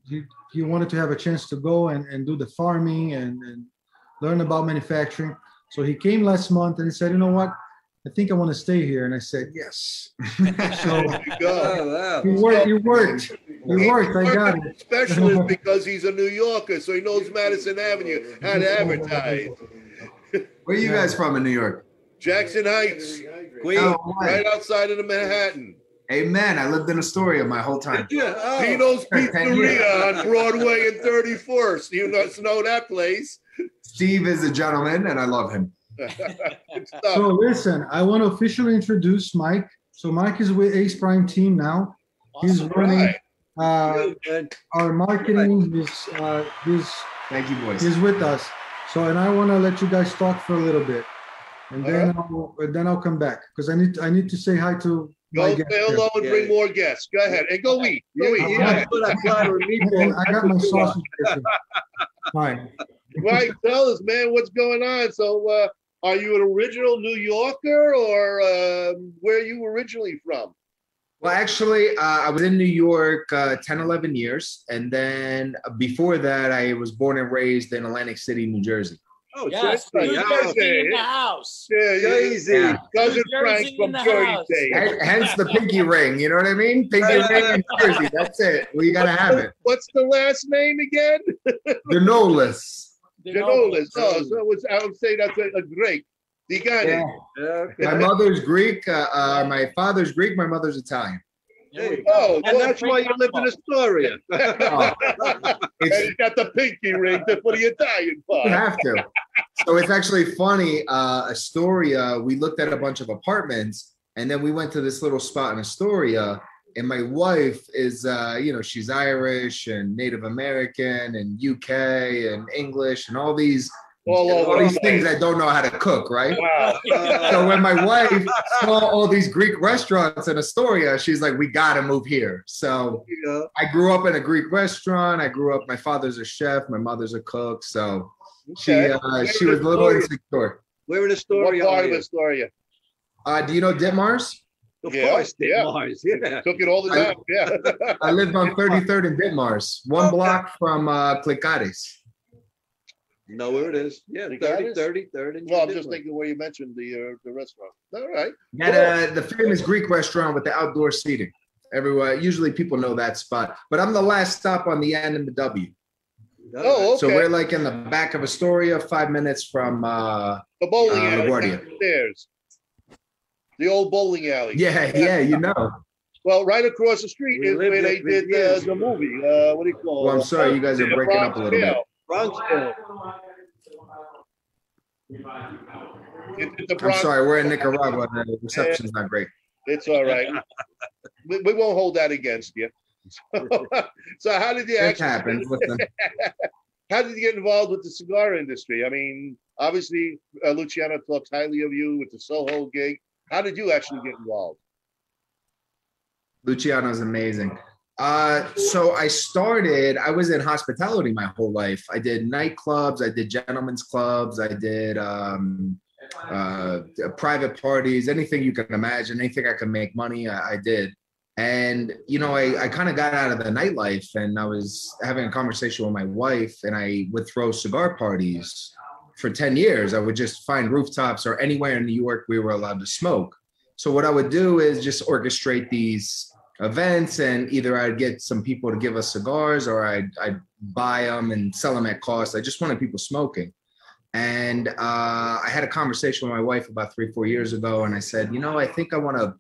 he wanted to have a chance to go and do the farming and learn about manufacturing. So he came last month and he said, you know what? I think I want to stay here. And I said, yes. So There you go. Oh, wow. it worked. I got it. Specialist because he's a New Yorker, so he knows Madison Avenue, how to advertise. Where are you guys from in New York? Jackson Heights, Queens, Oh, right outside of the Manhattan. Amen. I lived in Astoria my whole time. Yeah. Oh. Tino's 10 years. Pizzeria on Broadway and 31st. You know that place. Steve is a gentleman, and I love him. Good stuff. So listen, I want to officially introduce Mike. So Mike is with Ace Prime team now. He's Awesome. running Right. our marketing. Thank you, boys. He's with us. So, and I want to let you guys talk for a little bit, and then I'll come back because I need to say hi to Go my say guest here. hello and Yeah. bring more guests. Go ahead and go eat. Go eat. Yeah, put a platter of meatballs. I got my sausage. Fine. Right, tell us, man, what's going on? So, are you an original New Yorker, or where are you originally from? Well, actually, I was in New York 10, 11 years. And then before that, I was born and raised in Atlantic City, New Jersey. Oh, Yes, Jersey. New Yeah. Jersey in the house. Yeah, Jersey. Yeah. Cousin New Frank Jersey from in the Jersey. house. Hence the pinky ring. You know what I mean? Pinky ring in Jersey. That's it. We got to have it. What's the last name again? Granolas. Janolis. Oh, so I would say that's a great. Digani. Yeah. Yeah, okay. My mother's Greek. My father's Greek. My mother's Italian. Hey. Oh, And that's why you live in Astoria. Oh, and it's, you got the pinky ring for the Italian you part. have to. So it's actually funny. Astoria, we looked at a bunch of apartments, and then we went to this little spot in Astoria. And my wife is, she's Irish and Native American and UK and English and all these things I don't know how to cook, right? Wow. So when my wife saw all these Greek restaurants in Astoria, she's like, we got to move here. So Yeah. I grew up in a Greek restaurant. My father's a chef, my mother's a cook. So she was a little insecure. Where in What Astoria part are of you? Astoria? Do you know Ditmars? Of Yeah, course, yeah. Mars. Yeah. Took it all the time. Yeah. I lived on 33rd and Ditmars, one block from Clicares. Know where it is. Yeah, You got 30, it? 30, 30. No, I'm just thinking where you mentioned the restaurant. All right. At the famous Greek restaurant with the outdoor seating. Everywhere. Usually people know that spot. But I'm the last stop on the N and the W. Oh, okay. So we're like in the back of Astoria, 5 minutes from The bowling alley LaGuardia. downstairs. The old bowling alley. Yeah, you know. Well, right across the street We is lived where they there for did years. the movie. What do you call it? Well, I'm sorry, you guys are breaking up a little bit. Bronxville. It's the I'm Bronx. sorry, we're in Nicaragua. The reception's not great. It's all right. we won't hold that against you. So how did you It actually happens. Listen. how did you get involved with the cigar industry? I mean, obviously, Luciano talks highly of you with the Soho gig. How did you actually get involved? Luciano's amazing. So I was in hospitality my whole life. I did nightclubs, I did gentlemen's clubs, I did private parties, anything you can imagine, anything I could make money, I did. And, I kind of got out of the nightlife, and I was having a conversation with my wife, and I would throw cigar parties for 10 years. I would just find rooftops or anywhere in New York we were allowed to smoke. So what I would do is just orchestrate these events, and either I'd get some people to give us cigars, or I'd buy them and sell them at cost. I just wanted people smoking. And I had a conversation with my wife about 3-4 years ago, and I said, I think I want to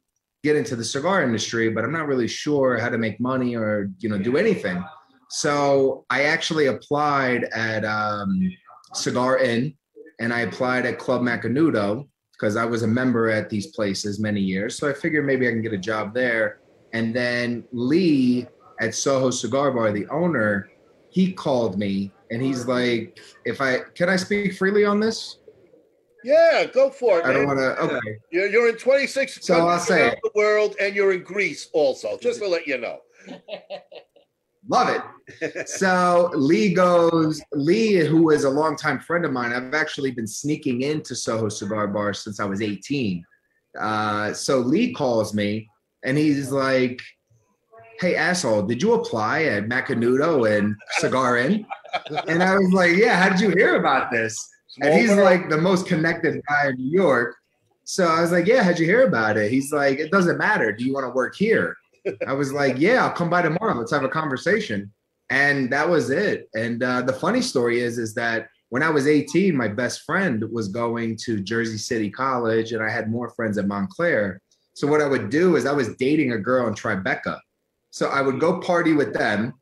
get into the cigar industry, but I'm not really sure how to make money or, do anything. So I actually applied at Cigar Inn, and I applied at Club Macanudo because I was a member at these places many years. So I figured maybe I can get a job there. And then Lee at Soho Cigar Bar, the owner, he called me and he's like, can I speak freely on this? Yeah, go for it. I don't man. want to, okay. You're in 26 So I'll countries say around it. the world, and you're in Greece also, just to let you know. Love it. So Lee, who is a longtime friend of mine, I've actually been sneaking into Soho Cigar Bar since I was 18. So Lee calls me and he's like, hey, asshole, did you apply at Macanudo and Cigar Inn? And I was like, yeah, how did you hear about this? And he's like the most connected guy in New York. So I was like, yeah, how'd you hear about it? He's like, it doesn't matter. Do you want to work here? I was like, yeah, I'll come by tomorrow. Let's have a conversation. And that was it. And the funny story is that when I was 18, my best friend was going to Jersey City College, and I had more friends at Montclair. So what I would do is I was dating a girl in Tribeca. So I would go party with them,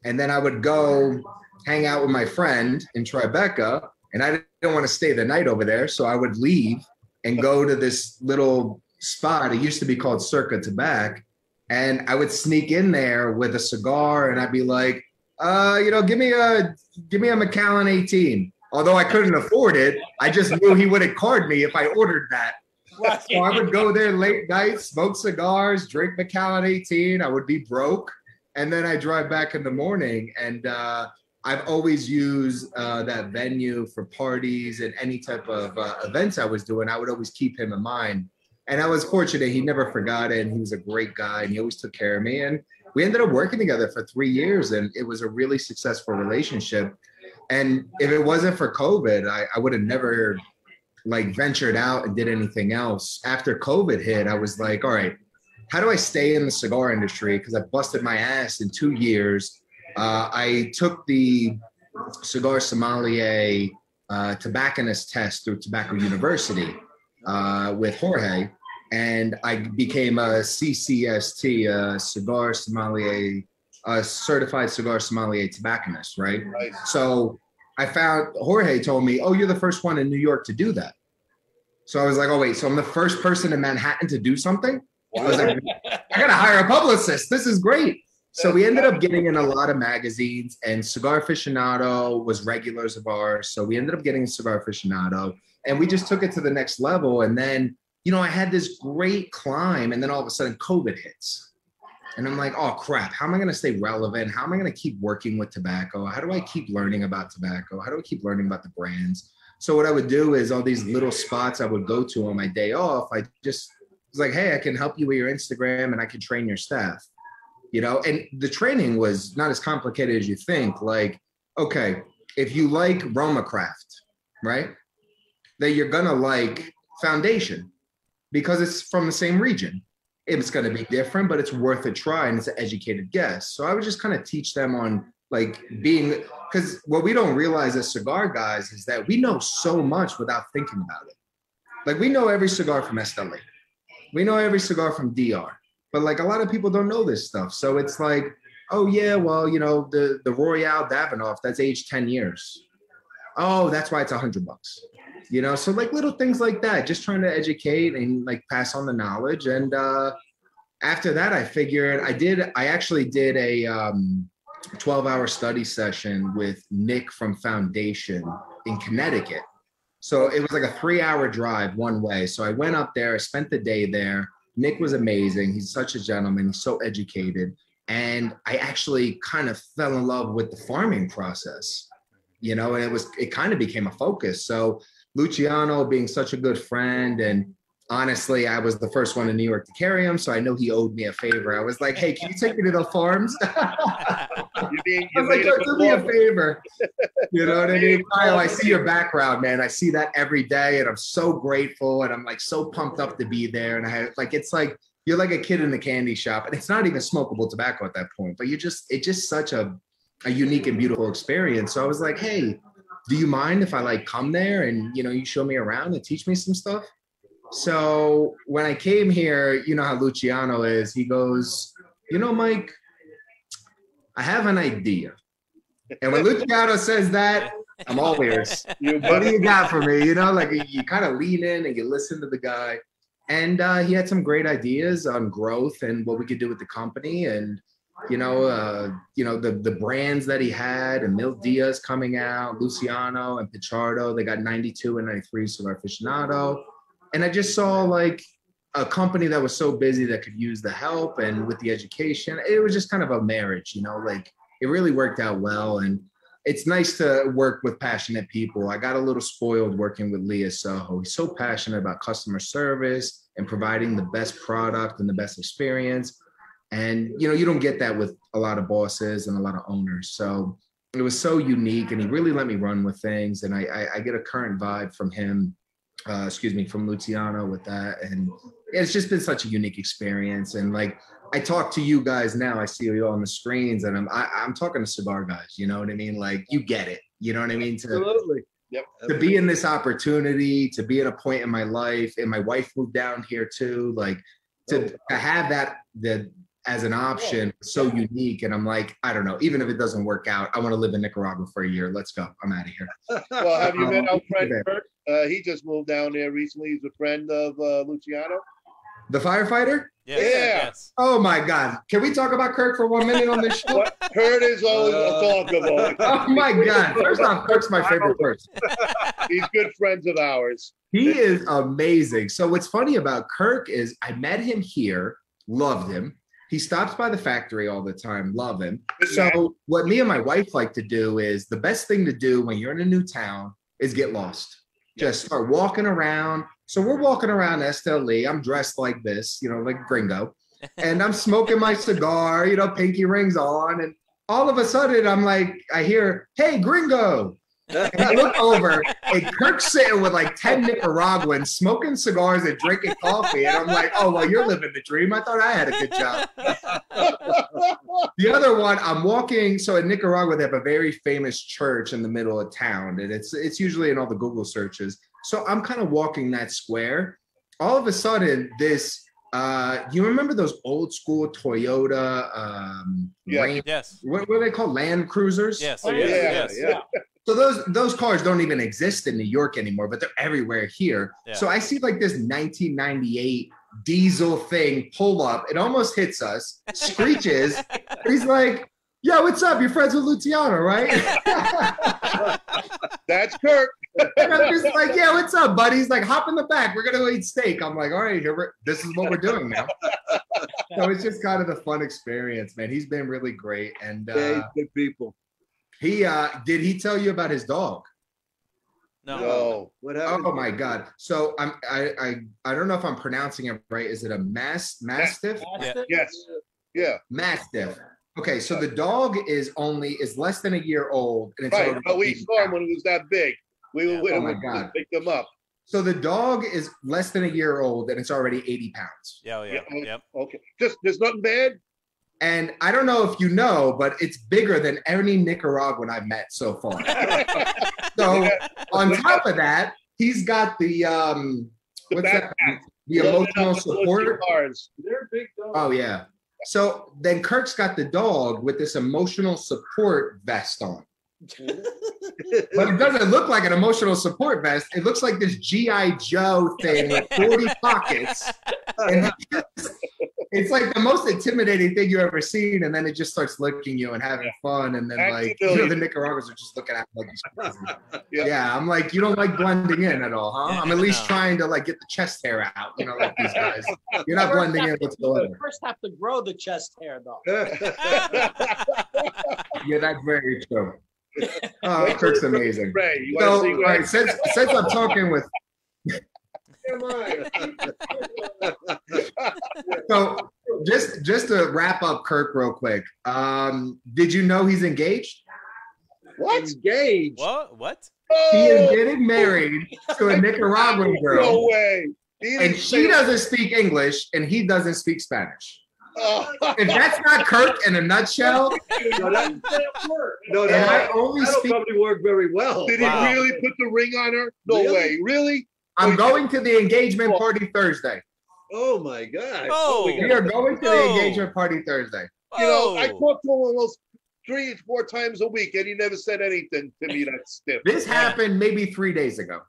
and then I would go hang out with my friend in Tribeca, and I didn't want to stay the night over there. So I would leave and go to this little spot. It used to be called Circa Tobacco. And I would sneak in there with a cigar, and I'd be like, give me a Macallan 18. Although I couldn't afford it, I just knew he wouldn't card me if I ordered that. Right. So I would go there late night, smoke cigars, drink Macallan 18. I would be broke. And then I drive back in the morning. And I've always used that venue for parties and any type of events I was doing. I would always keep him in mind. And I was fortunate. He never forgot it. And he was a great guy, and he always took care of me. And we ended up working together for 3 years, and it was a really successful relationship. And if it wasn't for COVID, I would have never ventured out and did anything else. After COVID hit, I was like, all right, how do I stay in the cigar industry? Because I busted my ass in 2 years. I took the cigar sommelier tobacconist test through Tobacco University with Jorge, and I became a CCST, cigar sommelier, certified cigar sommelier tobacconist, right? So I found Jorge told me, oh, you're the first one in New York to do that. So I was like, oh, wait, so I'm the first person in Manhattan to do something? I was like, I got to hire a publicist. This is great. So we ended up getting in a lot of magazines, and Cigar Aficionado was regulars of ours. So we ended up getting Cigar Aficionado, and we just took it to the next level. And then, I had this great climb, and then all of a sudden COVID hits. And I'm like, oh, crap, how am I going to stay relevant? How am I going to keep working with tobacco? How do I keep learning about tobacco? How do I keep learning about the brands? So what I would do is all these little spots I would go to on my day off, I just was like, hey, I can help you with your Instagram, and I can train your staff. And the training was not as complicated as you think. Like, okay, if you like Roma Craft, right, then you're going to like Foundation because it's from the same region. It's going to be different, but it's worth a try, and it's an educated guess. So I would just kind of teach them on because what we don't realize as cigar guys is that we know so much without thinking about it. Like, we know every cigar from Esteli. We know every cigar from DR. But a lot of people don't know this stuff. So it's like, oh yeah, well, the Royale Davidoff, that's aged 10 years. Oh, that's why it's $100. So little things like that, just trying to educate and pass on the knowledge. And after that, I figured I actually did a 12-hour study session with Nick from Foundation in Connecticut. So it was like a 3-hour drive one way. So I went up there, I spent the day there. Nick was amazing. He's such a gentleman. He's so educated. And I actually kind of fell in love with the farming process, and it kind of became a focus. So Luciano being such a good friend, and honestly, I was the first one in New York to carry him, so I know he owed me a favor. I was like, hey, can you take me to the farms? Do me a favor. You know what I mean? Kyle, I see your background, man. I see that every day, and I'm so grateful, and I'm so pumped up to be there. And it's like you're like a kid in the candy shop, and it's not even smokable tobacco at that point, but it's just such a unique and beautiful experience. So I was like, hey, do you mind if I come there and you show me around and teach me some stuff? So when I came here, you know how Luciano is. He goes, Mike, I have an idea. And when Luciano says that, I'm all ears. What do you got for me? You kind of lean in and you listen to the guy. And he had some great ideas on growth and what we could do with the company. And, the brands that he had, and Mil Diaz coming out, Luciano and Pichardo, they got 92 and 93 Cigar Aficionado. And I just saw a company that was so busy that could use the help and with the education. It was just kind of a marriage, it really worked out well. And it's nice to work with passionate people. I got a little spoiled working with Leah Soho. He's so passionate about customer service and providing the best product and the best experience. And, you don't get that with a lot of bosses and a lot of owners. So it was so unique, and he really let me run with things. And I get a current vibe from him from Luciano with that. And it's just been such a unique experience. And like, I talk to you guys now, I see you on the screens, and I'm talking to cigar guys, you know what I mean? Like, you get it, you know what I mean? Absolutely. Yep. To be in this opportunity, to be at a point in my life, and my wife moved down here too, like to have that as an option, so unique. And I'm like, I don't know, even if it doesn't work out, I want to live in Nicaragua for a year. Let's go. I'm out of here. Well, have you met our friend Kurt? He just moved down there recently. He's a friend of Luciano. The firefighter? Yeah. Yes. Oh my God. Can we talk about Kirk for 1 minute on this show? Kurt is always talkable. Oh my God. First off, Kirk's my favorite person. He's good friends of ours. He is amazing. So what's funny about Kirk is I met him here, loved him. He stops by the factory all the time, love him. So what me and my wife like to do is the best thing to do when you're in a new town is get lost. Just start walking around. So we're walking around SLE. I'm dressed like this, you know, like gringo. And I'm smoking my cigar, you know, pinky rings on. And all of a sudden, I'm like, I hear, hey, gringo. And I look over, and Kirk's sitting with like 10 Nicaraguans smoking cigars and drinking coffee. And I'm like, oh, well, you're living the dream. I thought I had a good job. The other one, I'm walking. So in Nicaragua, they have a very famous church in the middle of town. And it's usually in all the Google searches. So I'm kind of walking that square. All of a sudden, this, you remember those old school Toyota, Yes. What are they called? Land Cruisers? Yes. Oh, yes. So those cars don't even exist in New York anymore, but they're everywhere here. Yeah. So I see like this 1998 diesel thing pull up. It almost hits us, screeches. He's like, yo, what's up? You're friends with Luciano, right? That's Kurt. And I'm just like, yeah, what's up, buddy? He's like, hop in the back. We're going to eat steak. I'm like, all right, this is what we're doing now. So it's just kind of a fun experience, man. He's been really great. And good people. Did he tell you about his dog? No. What happened? Oh my God. So I don't know if I'm pronouncing it right. Is it a mastiff? Yes. Yeah. Mastiff. Okay, so the dog is less than a year old, and it's Right. But we saw him when he was that big. We were with him. Oh my God. Picked him up. So the dog is less than a year old, and it's already 80 pounds. Yep. Okay. Just there's nothing bad. And I don't know if you know, but it's bigger than any Nicaraguan I've met so far. So on top of that, he's got the the emotional support. They're big dogs. Oh yeah. So then Kirk's got the dog with this emotional support vest on. But it doesn't look like an emotional support vest. It looks like this G.I. Joe thing with 40 pockets. And it's like the most intimidating thing you've ever seen. And then it just starts licking you and having fun. And then the Nicaraguans are just looking at me like he's crazy. Yeah, I'm like, you don't like blending in at all, huh? I'm at least trying to like get the chest hair out, you know, like these guys. You're not blending in whatsoever. You first have to grow the chest hair, though. Yeah, that's very true. Oh, Kirk's amazing. Ray, you So, want to see all right, since I'm talking with, so just to wrap up Kirk real quick, did you know he's engaged? What? Engaged? What? He is getting married to a Nicaraguan girl. No way. And she doesn't speak English, and he doesn't speak Spanish. Oh. If that's not Kirk in a nutshell, that probably work very well. Did he really put the ring on her? No way. Really? I'm going to the engagement party Thursday. Oh my God. We are going to the engagement party Thursday. You know, I talk to him almost 3-4 times a week, and he never said anything to me that stiff. This happened maybe 3 days ago.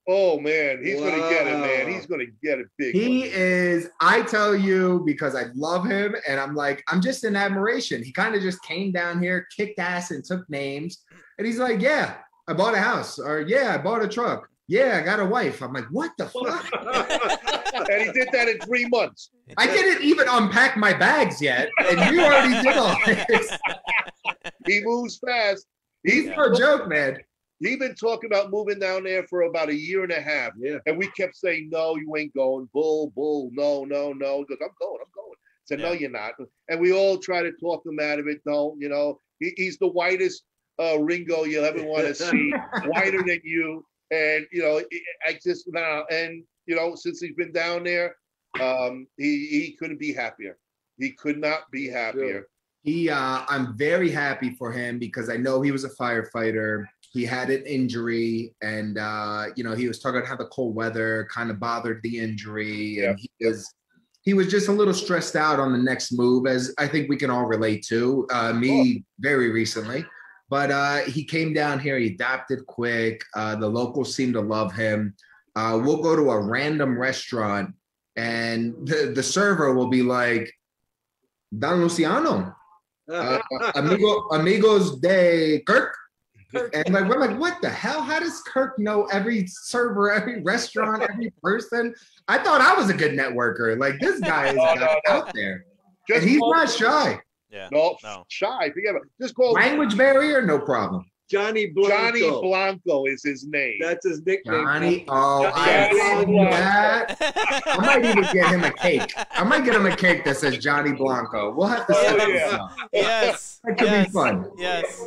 Oh man, he's gonna get it, man. He's gonna get it big. He is, I tell you, because I love him, and I'm just in admiration. He kind of just came down here, kicked ass, and took names. And he's like, yeah, I bought a house, or yeah, I bought a truck. Yeah, I got a wife. I'm like, what the fuck? And he did that in 3 months. I didn't even unpack my bags yet, and you already did all this. He moves fast. He's no joke, man. He's been talking about moving down there for about 1.5 years. Yeah. And we kept saying, no, you ain't going. Bull, no. He goes, I'm going. I said, no, you're not. And we all try to talk him out of it. No, you know, he's the whitest Ringo you'll ever want to see, whiter than you. And I just now, and since he's been down there, he couldn't be happier. He could not be happier. I'm very happy for him because I know he was a firefighter. He had an injury, and he was talking about how the cold weather kind of bothered the injury, and he was just a little stressed out on the next move, as I think we can all relate to. Me very recently, but he came down here. He adapted quick. The locals seem to love him. We'll go to a random restaurant, and the server will be like, "Don Luciano, amigos de Kirk." And we're like, what the hell? How does Kirk know every server, every restaurant, every person? I thought I was a good networker. Like, this guy is out there. And he's not shy. Yeah. No, shy. Forget it. Just call language barrier, no problem. Johnny Blanco. Johnny Blanco is his name. That's his nickname. Johnny. Oh, I might even get him a cake. I might get him a cake that says Johnny Blanco. We'll have to set this up. Yes. That could be fun. Yes.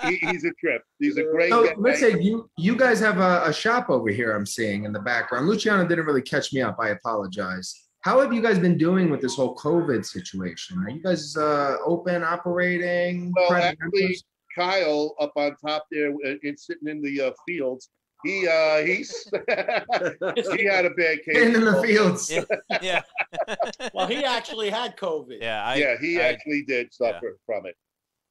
He's a trip. He's a great So guy. let's say you guys have a shop over here I'm seeing in the background. Luciano didn't really catch me up. I apologize. How have you guys been doing with this whole COVID situation? Are you guys open, operating? Well, actually, Kyle up on top there, sitting in the fields. He had a bad case. In the fields. Yeah. Well, he actually had COVID. Yeah. He actually did suffer from it.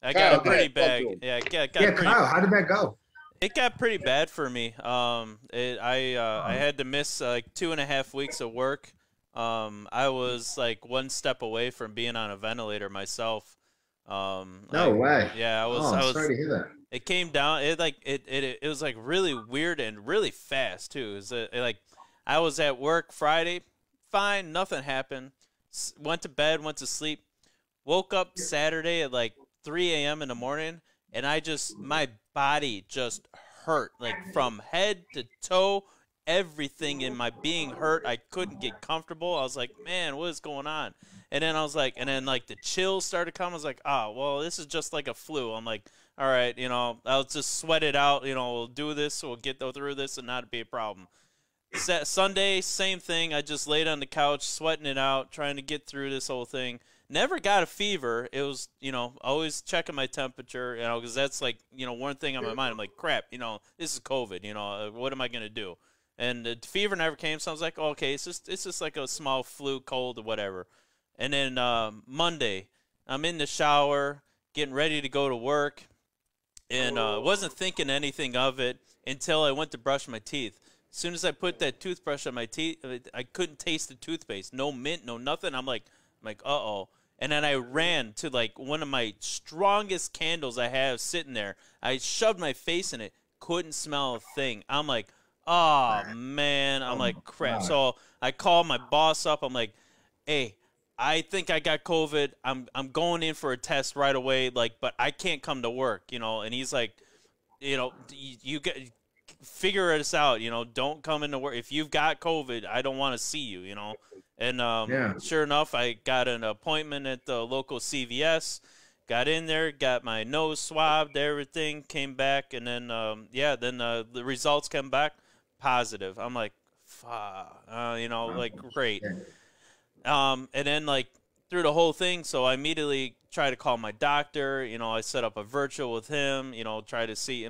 I got a pretty bad. Kyle, how did that go? It got pretty bad for me. I had to miss like 2.5 weeks of work. I was like one step away from being on a ventilator myself. No way. Yeah, I was sorry to hear that. It came down. It was like really weird and really fast too. It was like I was at work Friday, fine, nothing happened. Went to bed, went to sleep, woke up Saturday at like 3 a.m. in the morning, and my body just hurt, like from head to toe. Everything in my being hurt. I couldn't get comfortable. I was like, man, what is going on? And then I was like, the chills started coming. I was like, well, this is just like a flu. I'm like, all right, I'll just sweat it out. We'll do this. We'll get through this and not be a problem. Sunday, same thing. I just laid on the couch, sweating it out, trying to get through this whole thing. Never got a fever. It was, always checking my temperature, because that's like, one thing on my mind. I'm like, crap, this is COVID. What am I going to do? And the fever never came, so I was like, okay, it's just like a small flu, cold, or whatever. And then Monday, I'm in the shower, getting ready to go to work, and wasn't thinking anything of it until I went to brush my teeth. As soon as I put that toothbrush on my teeth, I couldn't taste the toothpaste. No mint, no nothing. I'm like, uh-oh. And then I ran to like one of my strongest candles I have sitting there. I shoved my face in it, couldn't smell a thing. I'm like, oh, man. I'm like, crap. So I called my boss up. I'm like, hey, I think I got COVID. I'm going in for a test right away, but I can't come to work, And he's like, you get figure this out, Don't come into work. If you've got COVID, I don't want to see you, And sure enough, I got an appointment at the local CVS. Got in there, got my nose swabbed, everything came back, and then the results came back positive. I'm like, fuck, great. And then through the whole thing, so I immediately try to call my doctor. I set up a virtual with him. Try to see,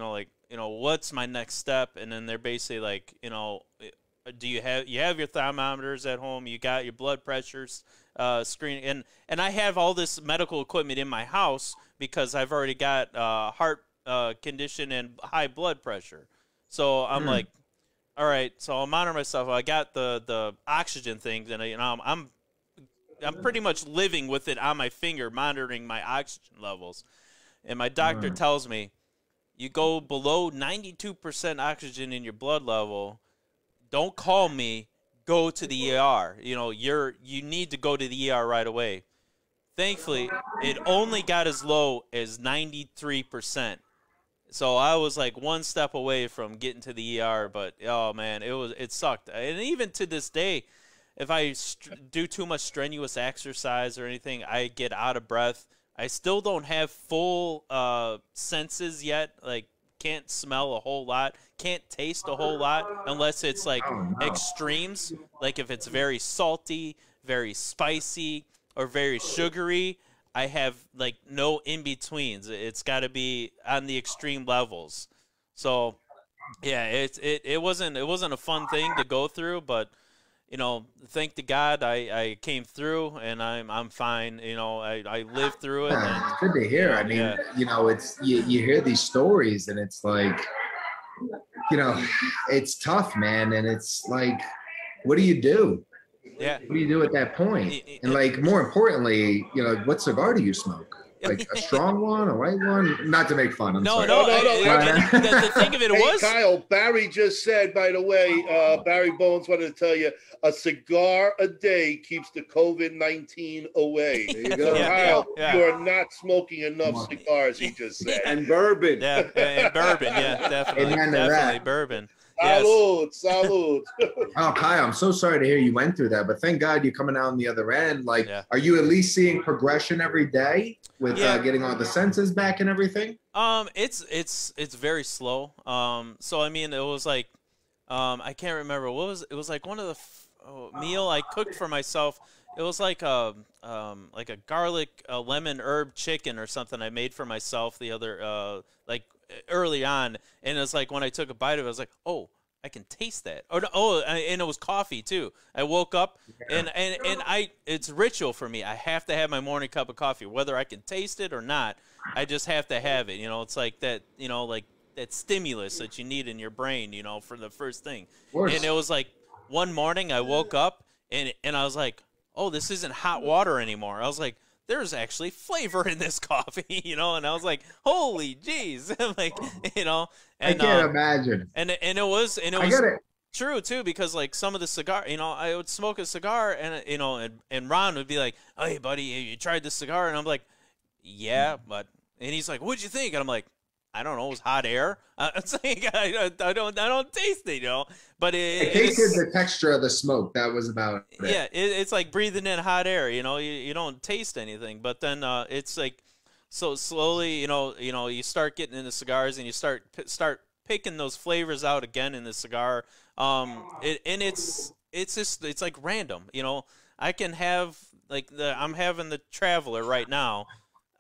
what's my next step. And then they're basically like, do you have your thermometers at home? You got your blood pressures screen, and I have all this medical equipment in my house because I've already got heart condition and high blood pressure. So I'm like, all right, so I'll monitor myself. I got the oxygen things, and I'm pretty much living with it on my finger, monitoring my oxygen levels. And my doctor tells me, you go below 92% oxygen in your blood level, don't call me, go to the ER. You need to go to the ER right away. Thankfully, it only got as low as 93%. So I was like one step away from getting to the ER, but oh man, it sucked. And even to this day, if I do too much strenuous exercise or anything, I get out of breath. I still don't have full senses yet, like can't smell a whole lot, can't taste a whole lot unless it's like Oh, no. extremes, like if it's very salty, very spicy, or very sugary. I have like no in betweens. It's got to be on the extreme levels. So yeah, it wasn't a fun thing to go through, but you know, thank to God I came through and I'm fine. You know, I lived through it. Yeah, And, it's good to hear. I mean, you know, it's you hear these stories and it's like, you know, it's tough, man, and it's like, what do you do? Yeah. What do you do at that point? And like, more importantly, you know, what cigar do you smoke? Like a strong one, a light one? Not to make fun. I'm sorry. No. The thing of it was, Kyle, Barry just said, by the way, Barry Bones wanted to tell you, a cigar a day keeps the COVID-19 away. There you So, go. Kyle, Yeah. you are not smoking enough cigars, he just said. And bourbon. yeah, and bourbon, yeah, definitely, Amen to definitely that. bourbon. Yes. Salud. Oh, Kyle, I'm so sorry to hear you went through that, but thank God you're coming out on the other end. Like, Yeah. are you at least seeing progression every day with getting all the senses back and everything? It's very slow. So I mean, it was like, I can't remember it was like one of the meal I cooked for myself. It was like a garlic lemon herb chicken or something I made for myself the other like early on, and it was like when I took a bite of it, I was like, oh, I can taste that. And it was coffee too. I woke up and it's ritual for me. I have to have my morning cup of coffee, whether I can taste it or not. I just have to have it. You know, it's like that. You know, like that stimulus that you need in your brain. You know, for the first thing. And it was like one morning I woke up and I was like, oh, this isn't hot water anymore. I was like, there's actually flavor in this coffee, you know, and I was like, holy jeez, like, you know, and I can't imagine. And it was true too, because like some of the cigar, you know, I would smoke a cigar and you know, and Ron would be like, hey buddy, you tried this cigar? And I'm like, yeah, but, and he's like, what'd you think? And I'm like, I don't know, it was hot air. It's like, I don't taste it, you know. But I tasted the texture of the smoke. That was about it. Yeah, it's like breathing in hot air. You know, you don't taste anything. But then it's like, so slowly, you know, you start getting into cigars and you start picking those flavors out again in the cigar. And it's like random. You know, I can have like I'm having the Traveler right now.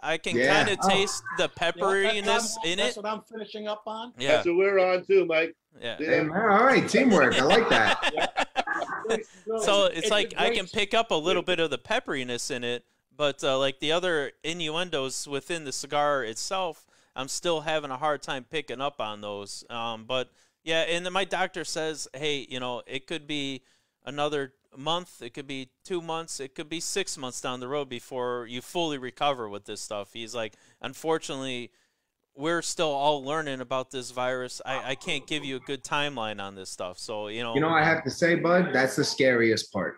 I can kind of taste the pepperiness in it. That's what I'm finishing up on. Yeah. That's what we're on too, Mike. Yeah. Hey, man, all right, teamwork. I like that. So it's like I can pick up a little bit of the pepperiness in it, but like the other innuendos within the cigar itself, I'm still having a hard time picking up on those. But yeah, and then my doctor says, hey, you know, it could be another month, it could be 2 months, it could be 6 months down the road before you fully recover with this stuff. He's like, unfortunately, we're still all learning about this virus. I can't give you a good timeline on this stuff. So, you know, I have to say, bud, that's the scariest part.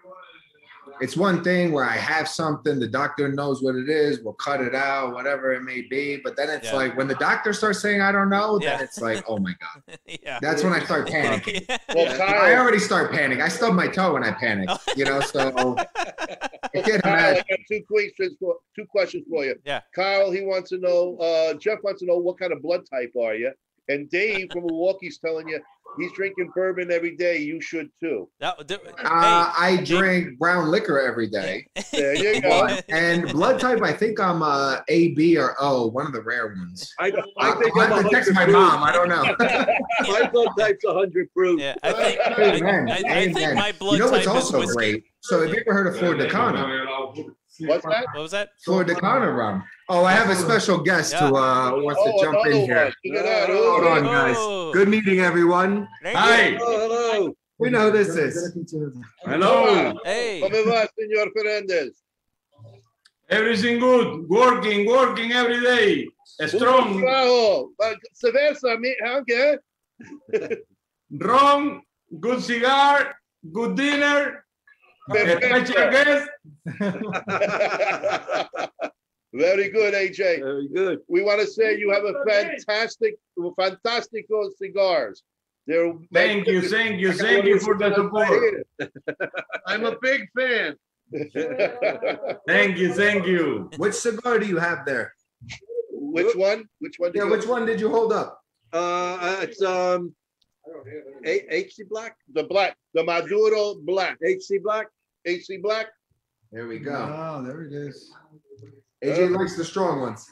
It's one thing where I have something, the doctor knows what it is, we'll cut it out, whatever it may be. But then it's like when the doctor starts saying, I don't know, then it's like, oh my God. That's when I start panicking. Well, Kyle, I already start panicking. I stub my toe when I panic, you know, so I can't Kyle, I imagine. got two questions for you. Yeah. Kyle, he wants to know, Jeff wants to know what kind of blood type are you? And Dave from Milwaukee's telling you he's drinking bourbon every day. You should too. I drink brown liquor every day. There you go. And blood type, I think I'm A, B, or O, one of the rare ones. I think I'll I'm have to text my 100 mom. I don't know. My blood type's 100 proof. Yeah, I think Amen. I think Amen. my blood You know type what's also is whiskey. great? So have you ever heard of Flor de Cana? What's that? What was that? Flor de Cana rum. Oh, I have a special guest who wants to jump in here. Look at that. Hold on, guys. Oh. Good meeting, everyone. Thank Hi. you. Hello. We know who this is. Hello. Hey. ¿Cómo va, señor Fernandez? Everything good. Working every day. Strong. Bravo. Cerveza, ¿qué? Rum. Good cigar. Good dinner. Special guest. Very good, AJ. Very good. We want to say you have a fantastico cigars. They're Thank you for the support. I'm a big fan. Thank you. Which cigar do you have there? Which one? Which one? Yeah, which one did you hold up? It's HC Black. The Maduro Black. HC Black. HC Black. There we go. Oh, there it is. AJ likes the strong ones.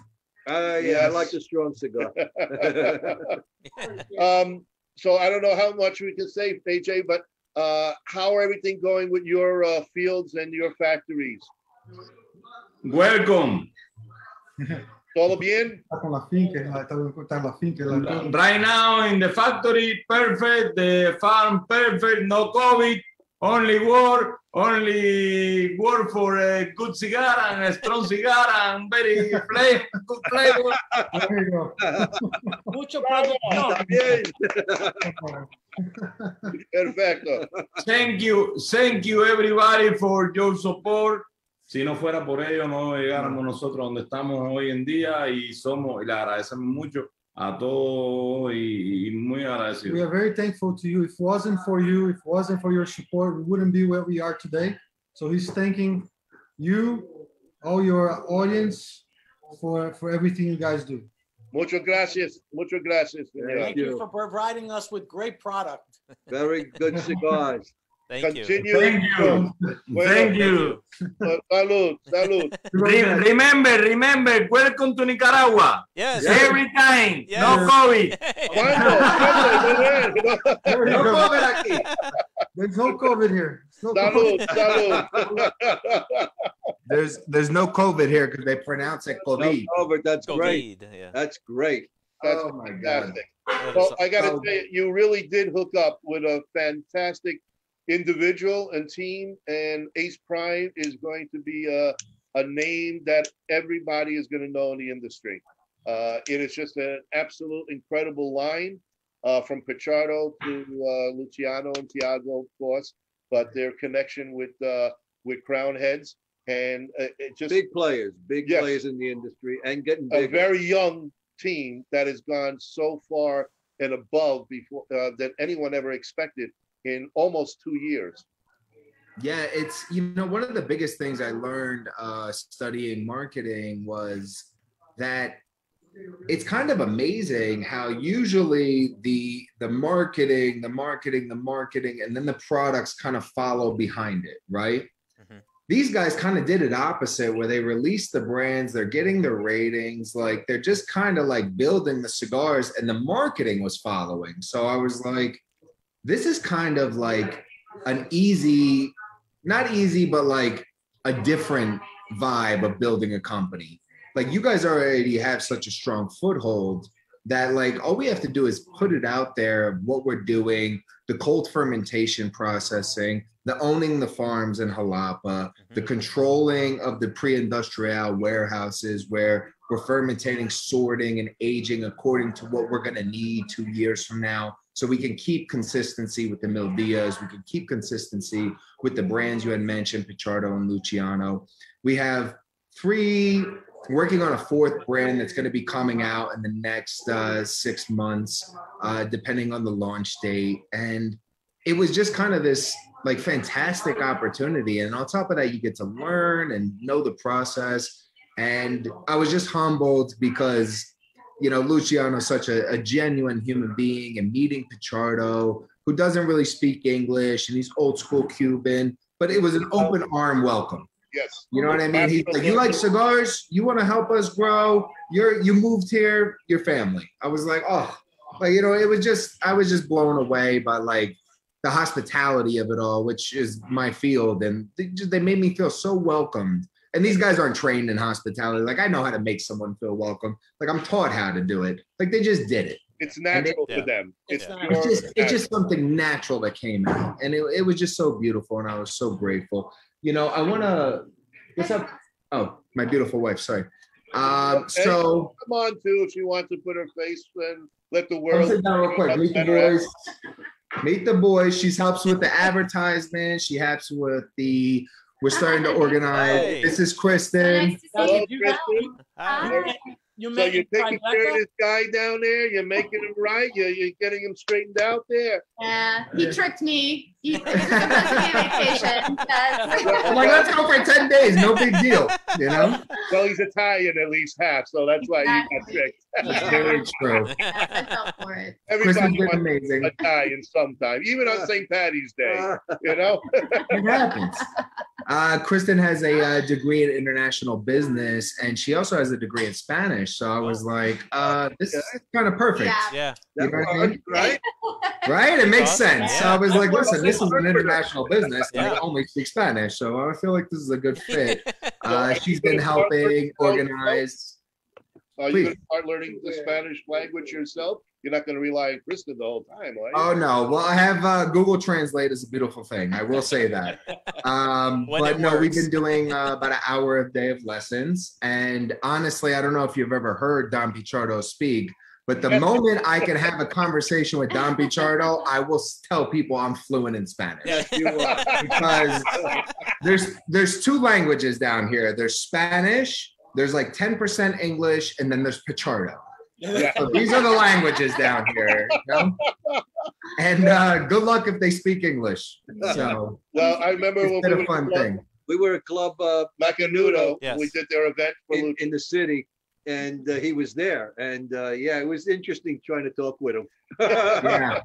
Yeah, I like the strong cigar. So I don't know how much we can say, AJ, but how are everything going with your fields and your factories? Welcome. Todo bien? Right now in the factory, perfect. The farm, perfect. No COVID. Only work for a good cigar and a strong cigar and very good flavor. There you go. Mucho producción. Perfecto. Thank you everybody for your support. Si no fuera por ello, no llegáramos nosotros donde estamos hoy en día y le agradecemos mucho a todos y muy agradecidos. We are very thankful to you. If it wasn't for you, if it wasn't for your support, we wouldn't be where we are today. So he's thanking you, all your audience, for everything you guys do. Muchas gracias. Muchas gracias. Thank you for providing us with great product. Very good cigars. Continue. Thank you. Bueno, Thank you. Salud. Remember, welcome to Nicaragua. Yes. Every time. Yes. No COVID. No COVID aquí. There's no COVID here. No Salud. There's no COVID here because they pronounce it COVID. No COVID. That's great. Yeah. That's great. That's oh my fantastic. God. Well, I got to tell you, you really did hook up with a fantastic individual and team, and Ace Prime is going to be a name that everybody is going to know in the industry. It is just an absolute incredible line from Pichardo to Luciano and Tiago, of course, but their connection with Crown Heads and it just big players in the industry and getting bigger. A very young team that has gone so far and above before that anyone ever expected in almost 2 years. Yeah, it's, one of the biggest things I learned studying marketing was that it's kind of amazing how usually the marketing, and then the products kind of follow behind it, right? Mm-hmm. These guys kind of did it opposite, where they released the brands, they're getting the ratings, like they're just kind of like building the cigars, and the marketing was following. So I was like, this is kind of like an easy, not easy, but like a different vibe of building a company. Like you guys already have such a strong foothold that like all we have to do is put it out there, what we're doing, the cold fermentation processing, the owning the farms in Jalapa, the controlling of the pre-industrial warehouses where we're fermentating, sorting, and aging according to what we're going to need 2 years from now. So we can keep consistency with the Mildias. We can keep consistency with the brands you had mentioned, Pichardo and Luciano. We have 3, working on a 4th brand that's going to be coming out in the next 6 months, depending on the launch date. And it was just kind of this like fantastic opportunity. And on top of that, you get to learn and know the process. And I was just humbled because Luciano's such a genuine human being, and meeting Pichardo, who doesn't really speak English, and he's old school Cuban, but it was an open arm welcome. Yes. You know what I mean? He's like, you like cigars? You want to help us grow? You moved here, your family. I was like, oh, like, I was just blown away by like the hospitality of it all, which is my field. And they made me feel so welcomed. And these guys aren't trained in hospitality. Like I know how to make someone feel welcome. Like I'm taught how to do it. Like they just did it. It's natural to them. It's just something natural that came out. And it was just so beautiful. And I was so grateful. I want to, what's up? Oh, my beautiful wife. Sorry. So come on too, if she wants to put her face and let the world. Sit down real quick. Meet the boys. Meet the boys. She helps with the advertisement. She helps with we're starting to organize. Hey. This is Kristen. Hello, Kristen. Hi. You So met you're in taking care of Tribeca? this guy down there. You're making him right. You're getting him straightened out there. Yeah, he tricked me. He it was supposed to be a vacation. I'm like, let's go for 10 days. No big deal. You know? Well, he's Italian at least half, so that's why he got tricked. Yeah. Very true. I felt for it. Everybody Kristen's been wants amazing. Italian sometime, even on St. Patty's Day. You know. It happens. Kristen has a degree in international business, and she also has a degree in Spanish. So I was like, this is kind of perfect. Yeah. You know what I mean? Right? Right? It makes Awesome. sense. So Yeah. I was like, listen, this is an international business. And Yeah. I only speak Spanish. So I feel like this is a good fit. She's been helping organize. Are you Please. going to start learning the Spanish language yourself? You're not going to rely on Kristen the whole time, are you? Oh no! Well, I have Google Translate is a beautiful thing. I will say that. When But it no, we've works. been doing about an hour a day of lessons, and honestly, I don't know if you've ever heard Don Pichardo speak, but the moment I can have a conversation with Don Pichardo, I will tell people I'm fluent in Spanish. Yes, you are. Because there's two languages down here. There's Spanish. There's like 10% English, and then there's Pichardo. Yeah. So these are the languages down here. You know? And good luck if they speak English. So Well, I remember when it's been we a were fun thing. We were at Club Macanudo. Yes. We did their event for in the city, and he was there. And yeah, it was interesting trying to talk with him. Yeah,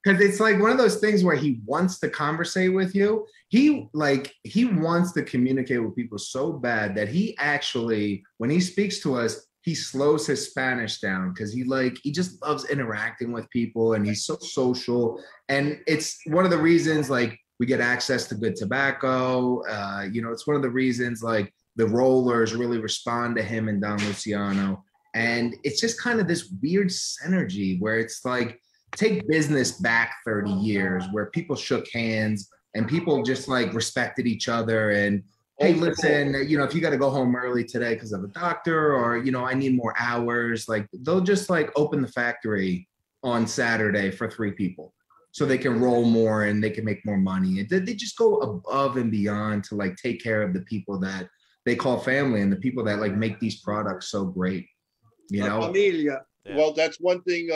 because it's like one of those things where he wants to conversate with you. He wants to communicate with people so bad that he actually, when he speaks to us, he slows his Spanish down because he just loves interacting with people, and he's so social. And it's one of the reasons like we get access to good tobacco. It's one of the reasons like the rollers really respond to him and Don Luciano. And it's just kind of this weird synergy where it's like, take business back 30 years where people shook hands and people just like respected each other. And hey, listen, if you got to go home early today because of a doctor, or, I need more hours, like they'll just like open the factory on Saturday for 3 people so they can roll more and they can make more money. They just go above and beyond to like take care of the people that they call family and the people that like make these products so great. La familia. Yeah. Well, that's one thing.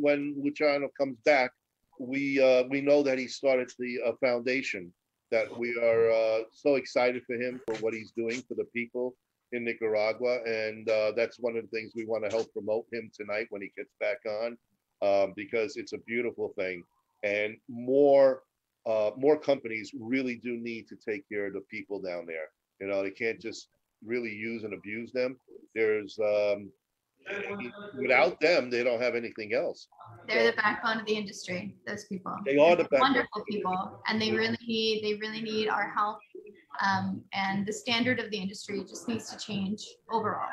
When Luciano comes back, we know that he started the foundation. That we are so excited for him for what he's doing for the people in Nicaragua, and that's one of the things we want to help promote him tonight when he gets back on, because it's a beautiful thing, and more companies really do need to take care of the people down there. They can't just really use and abuse them. There's without them, they don't have anything else. They're the backbone of the industry. Those people. They are the backbone. Wonderful people, and they really need our help. And the standard of the industry just needs to change overall.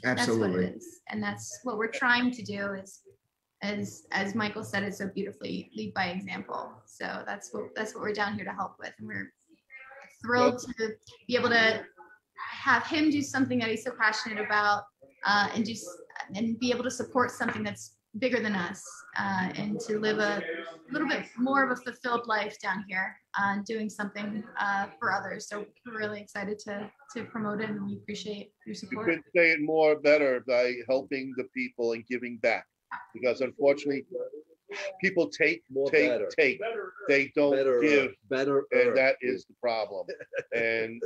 Absolutely. That's what it is, and that's what we're trying to do. As Michael said it so beautifully, lead by example. So that's what we're down here to help with, and we're thrilled to be able to have him do something that he's so passionate about, and be able to support something that's bigger than us, and to live a little bit more of a fulfilled life down here, doing something for others. So we're really excited to promote it, and we appreciate your You support. could say it more better by helping the people and giving back, because unfortunately, people take. They don't give, and that is the problem. And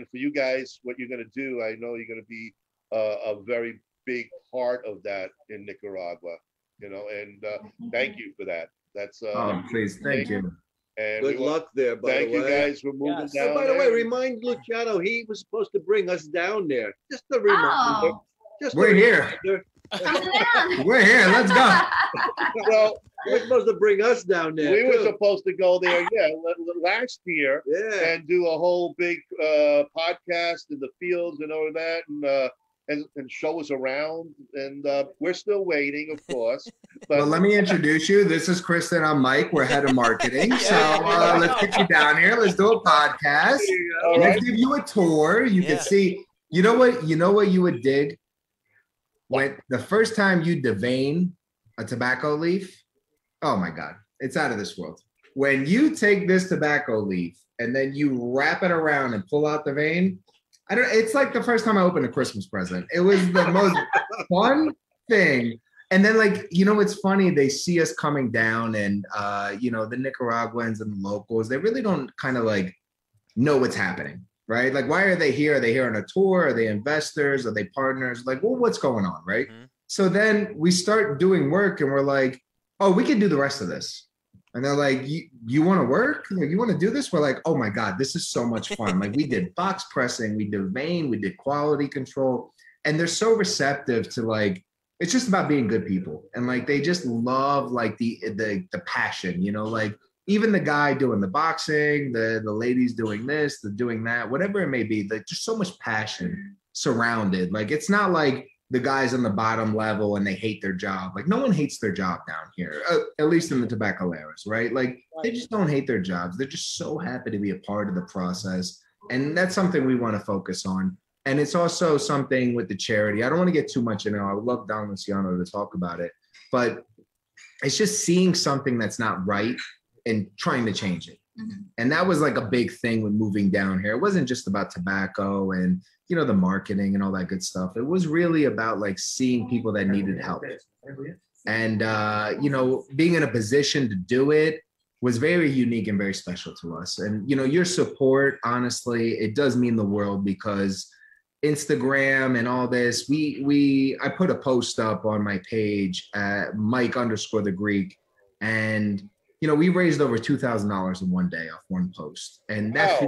for you guys, what you're going to do, I know you're going to be a very big part of that in Nicaragua, and thank you for that. That's please, thank you. And Good luck there. Thank you guys for moving down. By the way, there. remind Luciano he was supposed to bring us down there. Just a reminder. We're here. We're here. Let's go. Well, we're supposed to bring us down there. We were too. supposed to go there, last year, and do a whole big podcast in the fields and all of that, and show us around. And we're still waiting, of course. But Well, let me introduce you. This is Kristen. I'm Mike. We're head of marketing. So let's get you down here. Let's do a podcast. All Let's right. give you a tour. You can see. You know what you would dig? When the first time you devein a tobacco leaf, oh my God, it's out of this world. When you take this tobacco leaf and then you wrap it around and pull out the vein, I don't. It's like the first time I opened a Christmas present. It was the most fun thing. And then, like, you know, it's funny. They see us coming down, and you know, the Nicaraguans and the locals. They really don't kind of like know what's happening, right? Like, why are they here? Are they here on a tour? Are they investors? Are they partners? Like, well, what's going on, right? Mm-hmm. So then we start doing work, and we're like, oh, we can do the rest of this. And they're like, you want to work? Like, you want to do this? We're like, oh my God, this is so much fun. Like, we did box pressing, we did vein, we did quality control. And they're so receptive to, like, it's just about being good people. And like, they just love like the passion, you know, like even the guy doing the boxing, the ladies doing this, the doing that, whatever it may be, like just so much passion surrounded. Like, it's not like the guys on the bottom level and they hate their job. Like, no one hates their job down here, at least in the Tabacaleiros, right? Like, they just don't hate their jobs. They're just so happy to be a part of the process. And that's something we want to focus on. And it's also something with the charity. I don't want to get too much in it. I would love Don Luciano to talk about it. But it's just seeing something that's not right and trying to change it. Mm-hmm. And that was like a big thing with moving down here. It wasn't just about tobacco and, you know, the marketing and all that good stuff. It was really about like seeing people that needed help. And, you know, being in a position to do it was very unique and very special to us. And, you know, your support, honestly, it does mean the world, because Instagram and all this, I put a post up on my page at Mike_the Greek, and you know, we raised over $2,000 in one day off one post, and that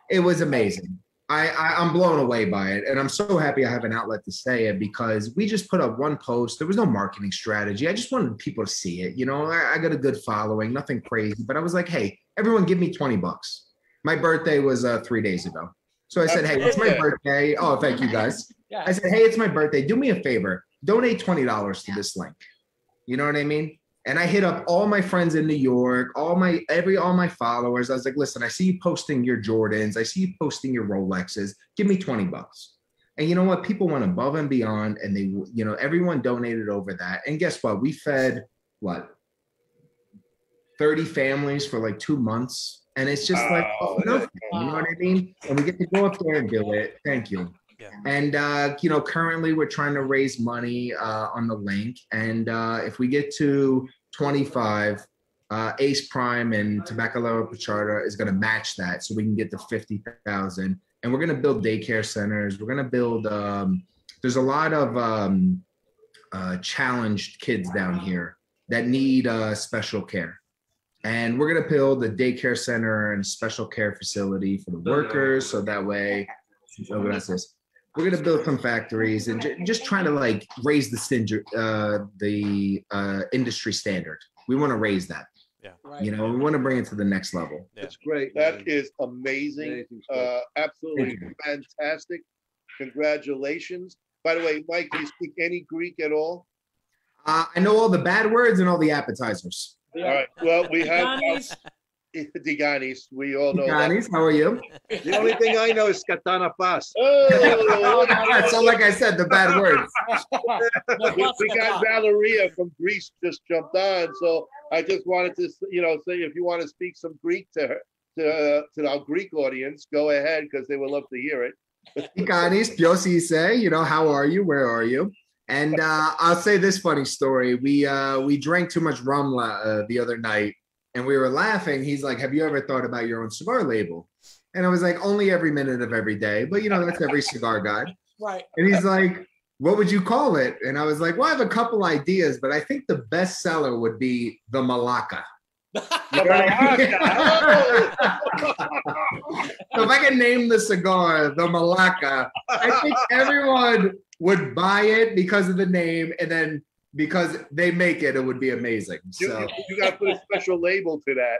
it was amazing. I'm blown away by it, and I'm so happy I have an outlet to say it, because we just put up one post. There was no marketing strategy. I just wanted people to see it. You know, I got a good following, nothing crazy, but I was like, hey, everyone, give me $20. My birthday was 3 days ago. So I said, hey, it's my birthday. Oh, thank you guys. Yeah. I said, hey, it's my birthday. Do me a favor. Donate $20 to this link. You know what I mean? And I hit up all my friends in New York, all my followers. I was like, listen, I see you posting your Jordans. I see you posting your Rolexes. Give me $20. And you know what? People went above and beyond, and they, you know, everyone donated over that. And guess what? We fed 30 families for like 2 months. And it's just like, nothing, you know what I mean? And we get to go up there and do it. Thank you. Yeah. And, you know, currently we're trying to raise money on the link. And if we get to 25, Ace Prime and Tabacalera Pichardo is going to match that, so we can get to 50,000. And we're going to build daycare centers. We're going to build, there's a lot of challenged kids down here that need special care. And we're going to build a daycare center and special care facility for the workers. So that way, we're going to build some factories and just trying to like raise the industry standard. We want to raise that. Yeah. Right. You know, we want to bring it to the next level. That's great. That is amazing. Absolutely fantastic. Congratulations. By the way, Mike, do you speak any Greek at all? I know all the bad words and all the appetizers. All right. Well, we have Tiganis. We all know Tiganis, how are you? The only thing I know is Katana Pas. Oh, so like I said, the bad words. We got Valeria from Greece just jumped on, so I just wanted to, you know, say if you want to speak some Greek to her, to our Greek audience, go ahead, because they would love to hear it. Tiganis, Piosi say, you know, how are you? Where are you? And I'll say this funny story. We drank too much rum the other night, and we were laughing. He's like, have you ever thought about your own cigar label? And I was like, only every minute of every day. But, you know, that's every cigar guy. Right. And he's like, what would you call it? And I was like, well, I have a couple ideas, but I think the best seller would be the Malacca. You know So if I can name the cigar the Malacca, I think everyone would buy it because of the name, and then because they make it, it would be amazing. So you got to put a special label to that.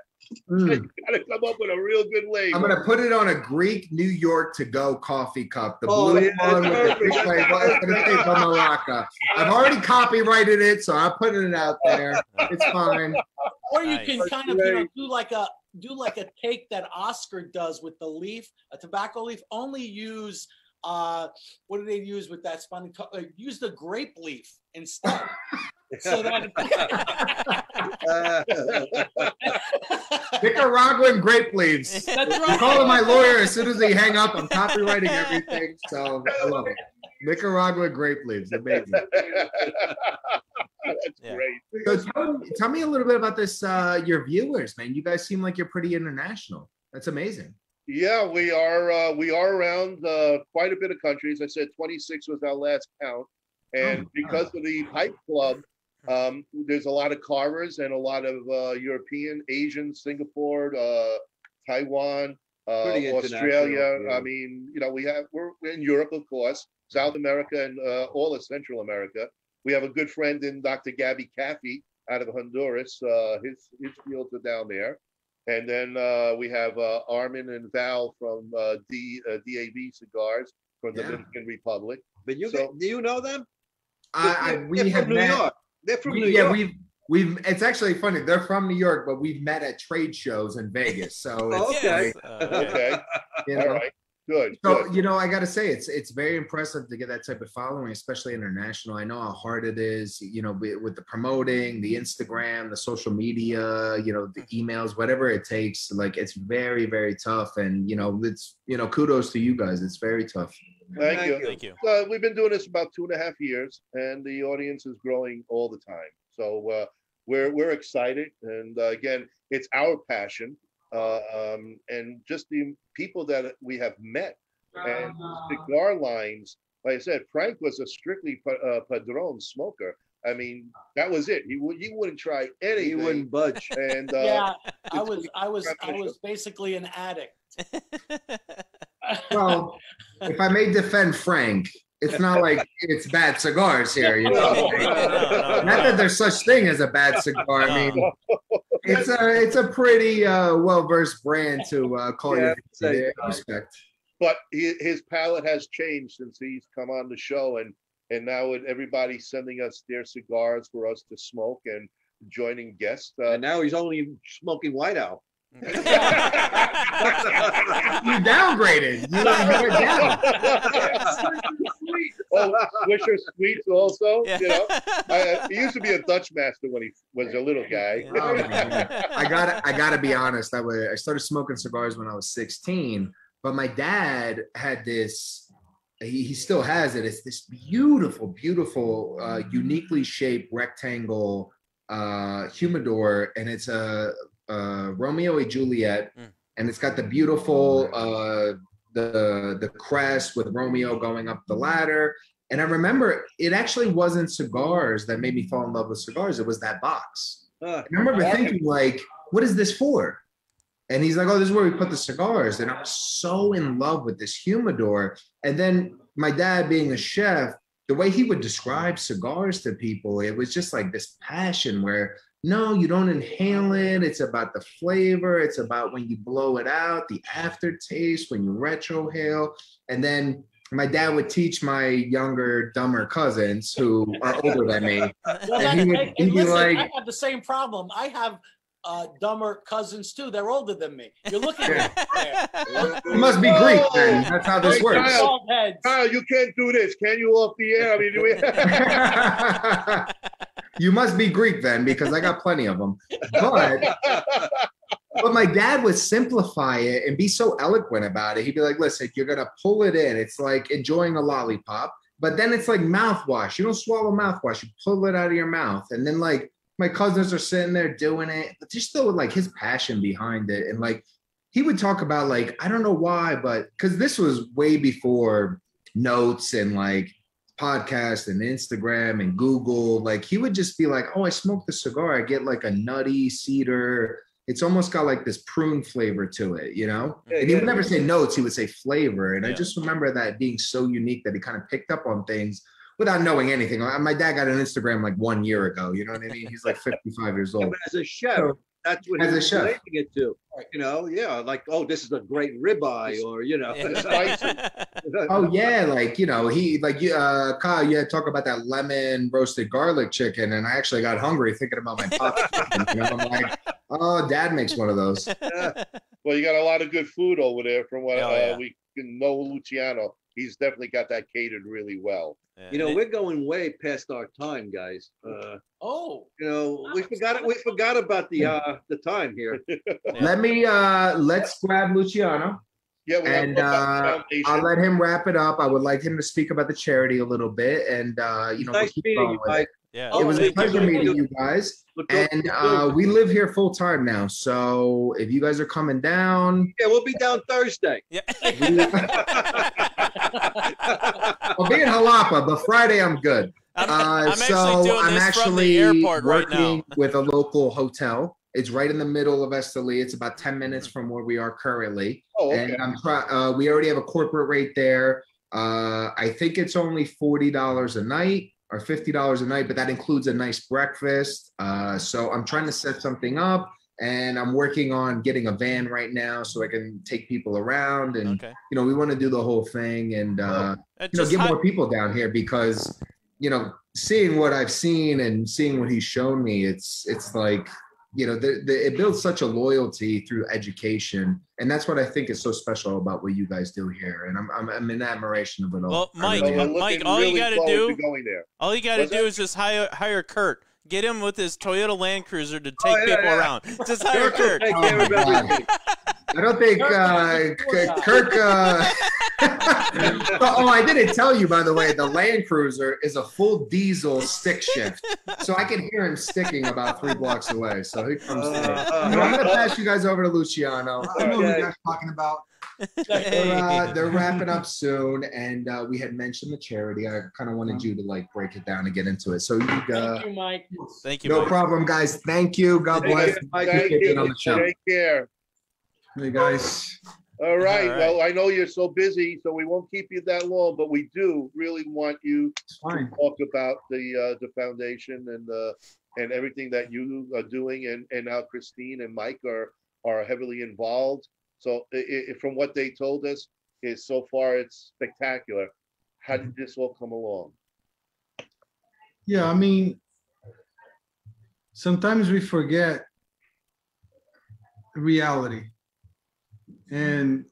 You got to come up with a real good label. I'm going to put it on a Greek New York to-go coffee cup. The blue one with the big label. It's going to say the Malacca. I've already copyrighted it, so I'm putting it out there. It's fine. Or you can kind of, you know, do like a cake that Oscar does with the leaf, a tobacco leaf. Only use what do they use with that spawning? Use the grape leaf instead. So that Nicaraguan grape leaves. That's I'm right. calling my lawyer as soon as they hang up. I'm copywriting everything. So I love it. Nicaraguan grape leaves. Amazing. That's great. So tell me a little bit about this, your viewers, man. You guys seem like you're pretty international. That's amazing. Yeah, we are around quite a bit of countries. I said 26 was our last count. And because of the Pipe Club, there's a lot of carvers and a lot of European, Asian, Singapore, Taiwan, Australia. Yeah. I mean, you know, we're in Europe, of course, South America, and all of Central America. We have a good friend in Dr. Gabby Caffey out of Honduras. His fields are down there. And then we have Armin and Val from DAV Cigars from the Dominican Republic. But do you know them? We have New met. York. They're from New York. We've. It's actually funny. They're from New York, but we've met at trade shows in Vegas. So it's okay, okay. You know? All right, good. So good. you know, I got to say, it's very impressive to get that type of following, especially international. I know how hard it is. You know, with the promoting, the Instagram, the social media, you know, the emails, whatever it takes. Like it's very, very tough. And you know, kudos to you guys. It's very tough. Thank you. Thank you. We've been doing this about 2.5 years, and the audience is growing all the time. So we're excited, and again, it's our passion, and just the people that we have met, and cigar lines. Like I said, Frank was a strictly Padron smoker. I mean, that was it. He wouldn't try anything. He wouldn't budge. And yeah, I was basically an addict. Well, if I may defend Frank, it's not like it's bad cigars here. You know? Not that there's such thing as a bad cigar. I mean, it's a pretty well-versed brand to call you respect. But his palate has changed since he's come on the show, and now with everybody sending us their cigars for us to smoke and joining guests. And now he's only smoking White Owl. You downgraded. You went down. Oh, Swisher Sweets also. You know, he used to be a Dutch master when he was a little guy. Oh, I gotta be honest. I started smoking cigars when I was 16, but my dad had this. He still has it. It's this beautiful, uniquely shaped rectangle humidor, and it's a Romeo and Juliet, and it's got the beautiful the crest with Romeo going up the ladder. And I remember it actually wasn't cigars that made me fall in love with cigars. It was that box. I remember thinking, like, what is this for? And he's like, oh, this is where we put the cigars. And I was so in love with this humidor. And then my dad being a chef, the way he would describe cigars to people, it was just like this passion where, no, you don't inhale it. It's about the flavor. It's about when you blow it out, the aftertaste, when you retrohale. And then my dad would teach my younger, dumber cousins who are older than me. Well, and he'd be like, I have the same problem. I have dumber cousins too. They're older than me. You're looking at there. You must be Greek then. That's how this works. Kyle, you can't do this. Can you off the air? I mean, you must be Greek then, because I got plenty of them. But my dad would simplify it and be so eloquent about it. He'd be like, listen, you're going to pull it in. It's like enjoying a lollipop, but then it's like mouthwash. You don't swallow mouthwash. You pull it out of your mouth. And then like my cousins are sitting there doing it, but there's still like his passion behind it. And like, he would talk about like, I don't know why, but because this was way before notes and like podcasts and Instagram and Google, like he would just be like, oh, I smoked the cigar. I get like a nutty cedar. It's almost got like this prune flavor to it, you know? And he would never say notes, he would say flavor. And I just remember that being so unique that he kind of picked up on things without knowing anything. My dad got an Instagram like 1 year ago, you know what I mean? He's like 55 years old. Yeah, but as a chef, that's what he was relating it to. You know, like, oh, this is a great ribeye, or, you know. Oh, yeah, like, you know, Kyle, you had talk about that lemon roasted garlic chicken, and I actually got hungry thinking about my pot chicken. You know, I'm like, oh, Dad makes one of those. Well, you got a lot of good food over there from what we can know Luciano. he's definitely got that catered really well. You know, we're going way past our time, guys. Oh, you know, we forgot it. We forgot about the time here. Let me let's grab Luciano. Yeah, we have and to talk about the foundation. I'll let him wrap it up. I would like him to speak about the charity a little bit, and you know, Nice we'll keep meeting going you, with Mike. it. Yeah. It was a thank you, pleasure thank meeting you. you guys, Look good, and look good. we live here full time now. So if you guys are coming down, Yeah, we'll be down Thursday. Yeah. I'll be in Jalapa, but Friday I'm good. I'm actually so doing I'm this actually from the airport right working now. with a local hotel. It's right in the middle of Esteli. It's about 10 minutes from where we are currently. Oh, okay. And I'm trying. We already have a corporate rate there. I think it's only $40 a night or $50 a night, but that includes a nice breakfast. So I'm trying to set something up, and I'm working on getting a van right now so I can take people around. And you know, we want to do the whole thing, and you know, get more people down here because, you know, seeing what I've seen and seeing what he's shown me, it's like, you know, it builds such a loyalty through education, and that's what I think is so special about what you guys do here. And I'm in admiration of it all. Well, Mike, Mike, all you got to do, all you got to do is just hire Kurt. Get him with his Toyota Land Cruiser to take people around. Just hire Kurt. Oh my God. I don't think Kirk. Oh, I didn't tell you, by the way, the Land Cruiser is a full diesel stick shift, so I can hear him sticking about 3 blocks away. So he comes through. I'm gonna pass you guys over to Luciano. I know what you guys are talking about. They're wrapping up soon, and we had mentioned the charity. I kind of wanted you to like break it down and get into it. So thank you, Mike. Thank you. No Mike. problem, guys. Thank you. God bless. Thank you. On the show. Take care. Hey guys. All right. Well, I know you're so busy, so we won't keep you that long, but we do really want you to talk about the foundation and everything that you are doing, and now Christine and Mike are heavily involved. So from what they told us, is so far it's spectacular. How did this all come along? Yeah, I mean, sometimes we forget reality. And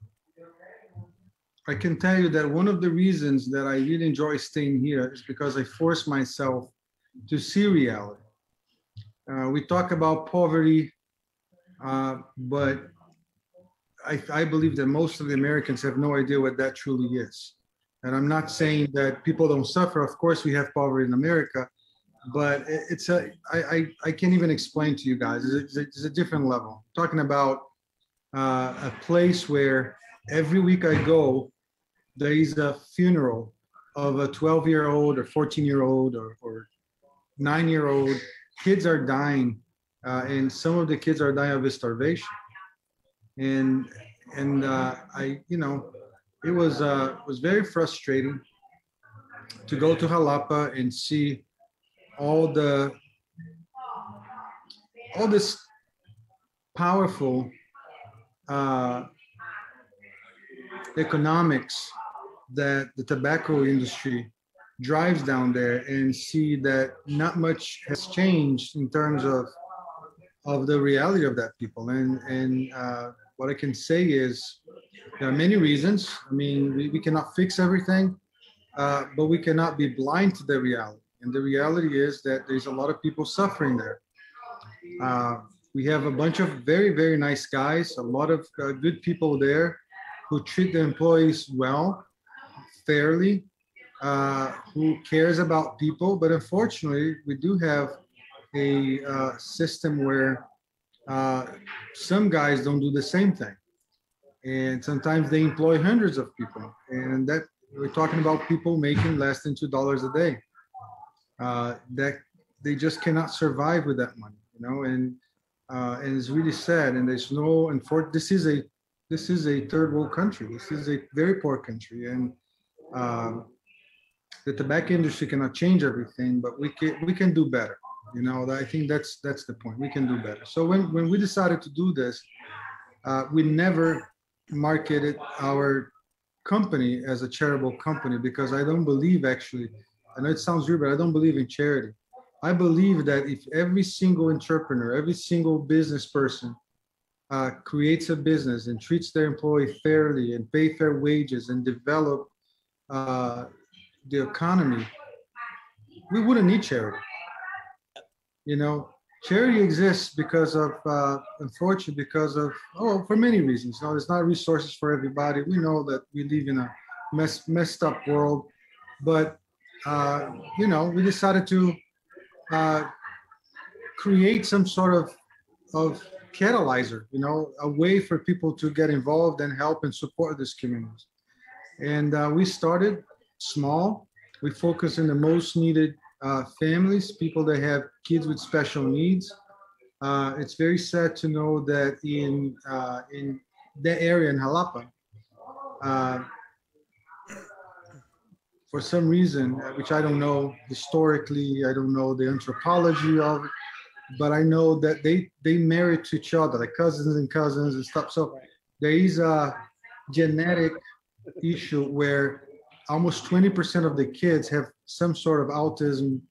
I can tell you that one of the reasons that I really enjoy staying here is because I force myself to see reality. We talk about poverty, but I believe that most of the Americans have no idea what that truly is. And I'm not saying that people don't suffer. Of course, we have poverty in America, but I can't even explain to you guys. It's a different level. Talking about a place where every week I go, there is a funeral of a 12-year-old or 14-year-old or 9-year-old. Kids are dying, and some of the kids are dying of starvation. And I, you know, it was very frustrating to go to Jalapa and see all this powerful economics that the tobacco industry drives down there, and see that not much has changed in terms of the reality of that people. And what I can say is there are many reasons. I mean, we cannot fix everything, but we cannot be blind to the reality. And the reality is that there's a lot of people suffering there. We have a bunch of very, very nice guys, a lot of good people there who treat their employees well, fairly, who cares about people. But unfortunately, we do have a system where some guys don't do the same thing. And sometimes they employ hundreds of people. And that we're talking about people making less than $2 a day. That they just cannot survive with that money, you know, and it's really sad. And there's no, and for this is a third world country. This is a very poor country, and the tobacco industry cannot change everything, but we can do better. You know, I think that's the point. We can do better. So when we decided to do this, we never marketed our company as a charitable company, because I don't believe, actually, I know it sounds weird, but I don't believe in charity. I believe that if every single entrepreneur, every single business person creates a business and treats their employee fairly and pay fair wages and develop uh, the economy, we wouldn't need charity. You know, charity exists because of, unfortunately, because of, oh, for many reasons. You know, there's not resources for everybody. We know that we live in a messed up world, but you know, we decided to uh, create some sort of catalyzer, you know, a way for people to get involved and help and support this community. And we started small. We focus on the most needed families, people that have kids with special needs. It's very sad to know that in that area in Jalapa, uh, for some reason, which I don't know historically, I don't know the anthropology of it, but I know that they married to each other, like cousins and cousins and stuff. So there is a genetic issue where almost 20% of the kids have some sort of autism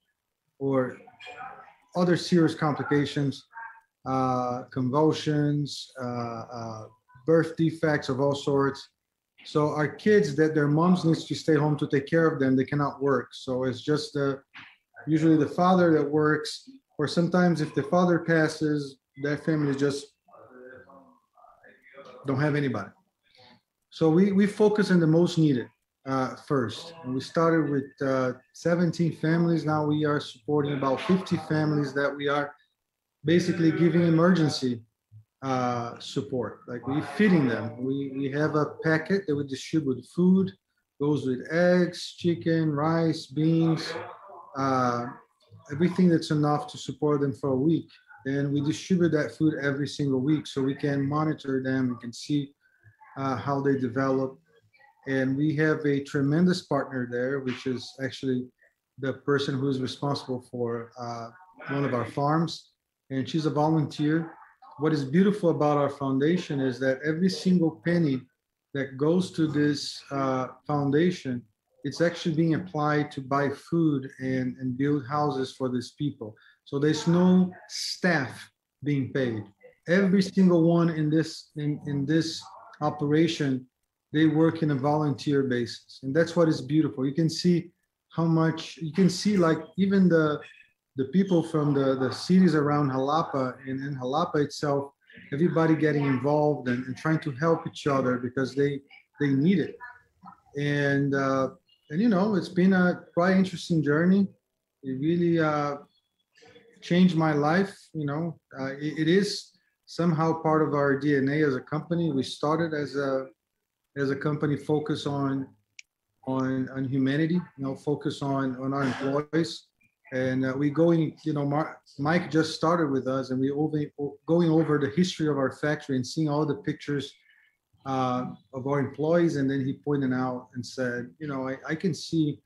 or other serious complications, convulsions, birth defects of all sorts. So our kids that their moms needs to stay home to take care of them, they cannot work. So it's just usually the father that works, or sometimes if the father passes, that family just don't have anybody. So we focus on the most needed first. And we started with 17 families. Now we are supporting about 50 families that we are basically giving emergency support. Like we feeding them. We have a packet that we distribute food, goes with eggs, chicken, rice, beans, everything that's enough to support them for a week. And we distribute that food every single week so we can monitor them and can see how they develop. And we have a tremendous partner there, which is actually the person who's responsible for one of our farms. And she's a volunteer. What is beautiful about our foundation is that every single penny that goes to this foundation, it's actually being applied to buy food and build houses for these people. So there's no staff being paid. Every single one in this operation, they work in a volunteer basis. And that's what is beautiful. You can see how much, you can see like even the people from the cities around Jalapa and in Jalapa itself, everybody getting involved and trying to help each other because they need it. And you know, it's been a quite interesting journey. It really changed my life. You know, it is somehow part of our DNA as a company. We started as a company focused on humanity, you know, focus on our employees. And we going, you know, Mike just started with us, and we going over the history of our factory and seeing all the pictures of our employees. And then he pointed out and said, you know, I can see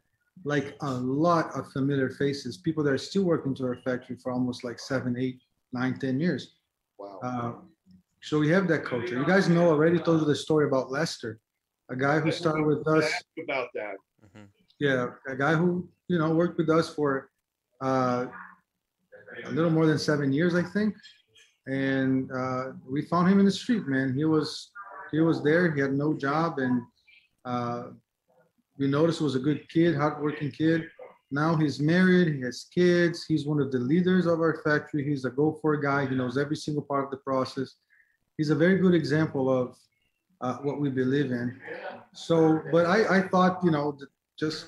like a lot of familiar faces, people that are still working to our factory for almost like 7, 8, 9, 10 years. Wow. So we have that culture. You guys know, I already told you the story about Lester, a guy who started with us. About that. Yeah, a guy who, you know, worked with us for a little more than 7 years, I think. And we found him in the street, man. He was there. He had no job, and we noticed he was a good kid, hardworking kid. Now he's married. He has kids. He's one of the leaders of our factory. He's a go-for guy. He knows every single part of the process. He's a very good example of what we believe in. So, but I thought, you know, just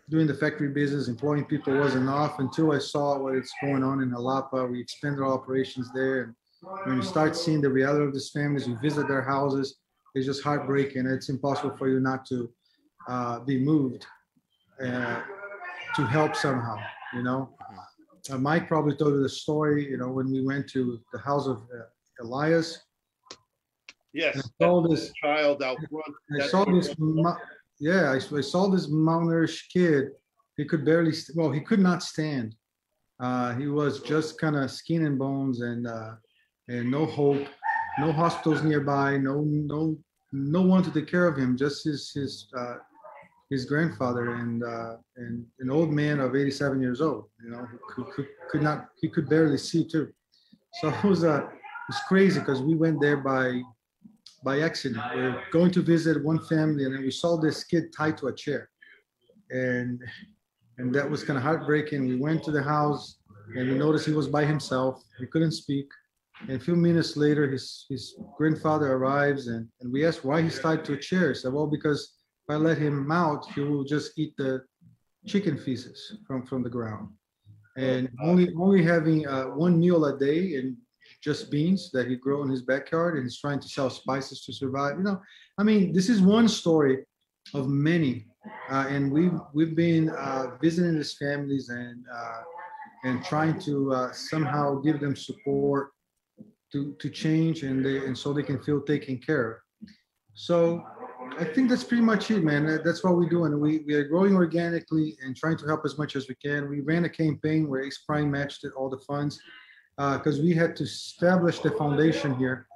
doing the factory business, employing people was enough until I saw what is going on in Jalapa. We expanded our operations there. And when you start seeing the reality of these families, you visit their houses, it's just heartbreaking. It's impossible for you not to be moved to help somehow, you know. Mike probably told you the story, you know, when we went to the house of Elias. Yes, I saw this child out front. I saw this. Yeah, I saw this malnourished kid. He could barely, well, he could not stand. He was just kind of skin and bones, and no hope, no hospitals nearby, no one to take care of him. Just his grandfather and an old man of 87 years old. You know, who could not, he could barely see too. So it was crazy because we went there by accident. We were going to visit one family, and then we saw this kid tied to a chair. and that was kind of heartbreaking. We went to the house and we noticed he was by himself. He couldn't speak. And a few minutes later, his grandfather arrives, and we asked why he's tied to a chair. He said, well, because if I let him out, he will just eat the chicken feces from the ground. And only having one meal a day and just beans that he grow in his backyard, and he's trying to sell spices to survive. You know, I mean, this is one story of many, and we've been visiting these families and trying to somehow give them support to change, and so they can feel taken care of. So I think that's pretty much it, man. That's what we're doing. We are growing organically and trying to help as much as we can. We ran a campaign where Ace Prime matched all the funds because we had to establish the foundation here.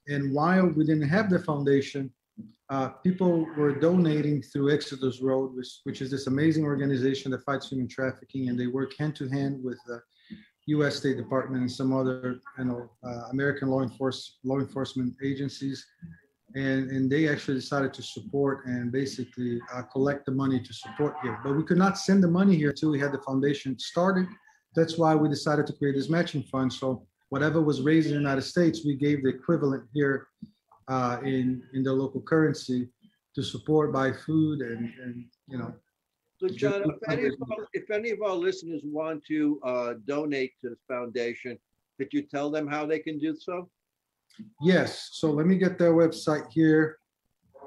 And while we didn't have the foundation, people were donating through Exodus Road, which is this amazing organization that fights human trafficking, and they work hand to hand with the U.S. State Department and some other, American law enforcement agencies. And they actually decided to support and basically collect the money to support here. But we could not send the money here until we had the foundation started. That's why we decided to create this matching fund. So whatever was raised in the United States, we gave the equivalent here in the local currency to support, buy food, and you know. So John, if any of our listeners want to donate to this foundation, could you tell them how they can do so? Yes. So let me get their website here,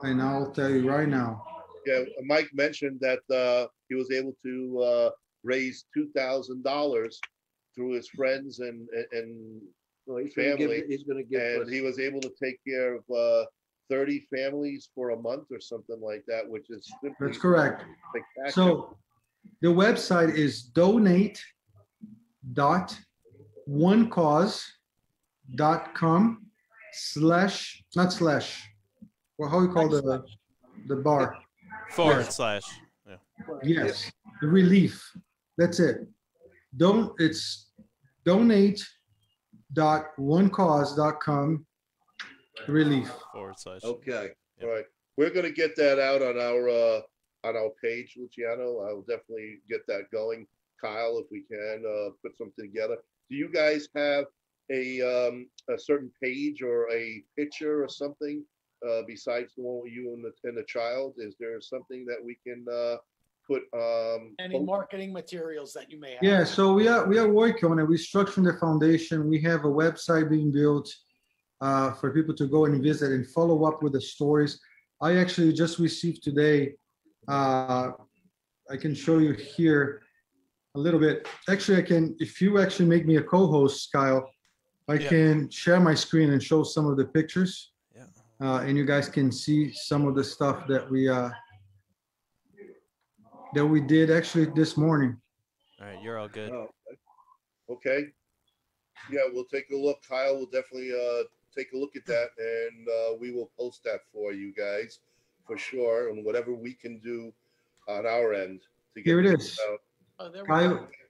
and I'll tell you right now. Yeah, Mike mentioned that he was able to raise $2,000 through his friends and family. He's going to give, and he was able to take care of 30 families for a month or something like that, which is simply That's correct. spectacular. So the website is donate.onecause.com / not slash. Well, how you call the bar? / Yeah. Yes, the relief. That's it. It's donate.onecause.com relief. / Okay. All right. We're going to get that out on our page, Luciano. I'll definitely get that going. Kyle, if we can put something together. Do you guys have a certain page or a picture or something besides the one with you and the child? Is there something that we can put? Any marketing materials that you may have? Yeah, so we are working on it. We're structuring the foundation. We have a website being built for people to go and visit and follow up with the stories. I actually just received today. I can show you here a little bit. Actually, I can. If you actually make me a co-host, Kyle, I can share my screen and show some of the pictures. Yeah. And you guys can see some of the stuff that we did actually this morning. All right, you're all good. Oh, okay. Yeah, we'll take a look. Kyle will definitely take a look at that, and we will post that for you guys for sure, and whatever we can do on our end to get Here it this is. out.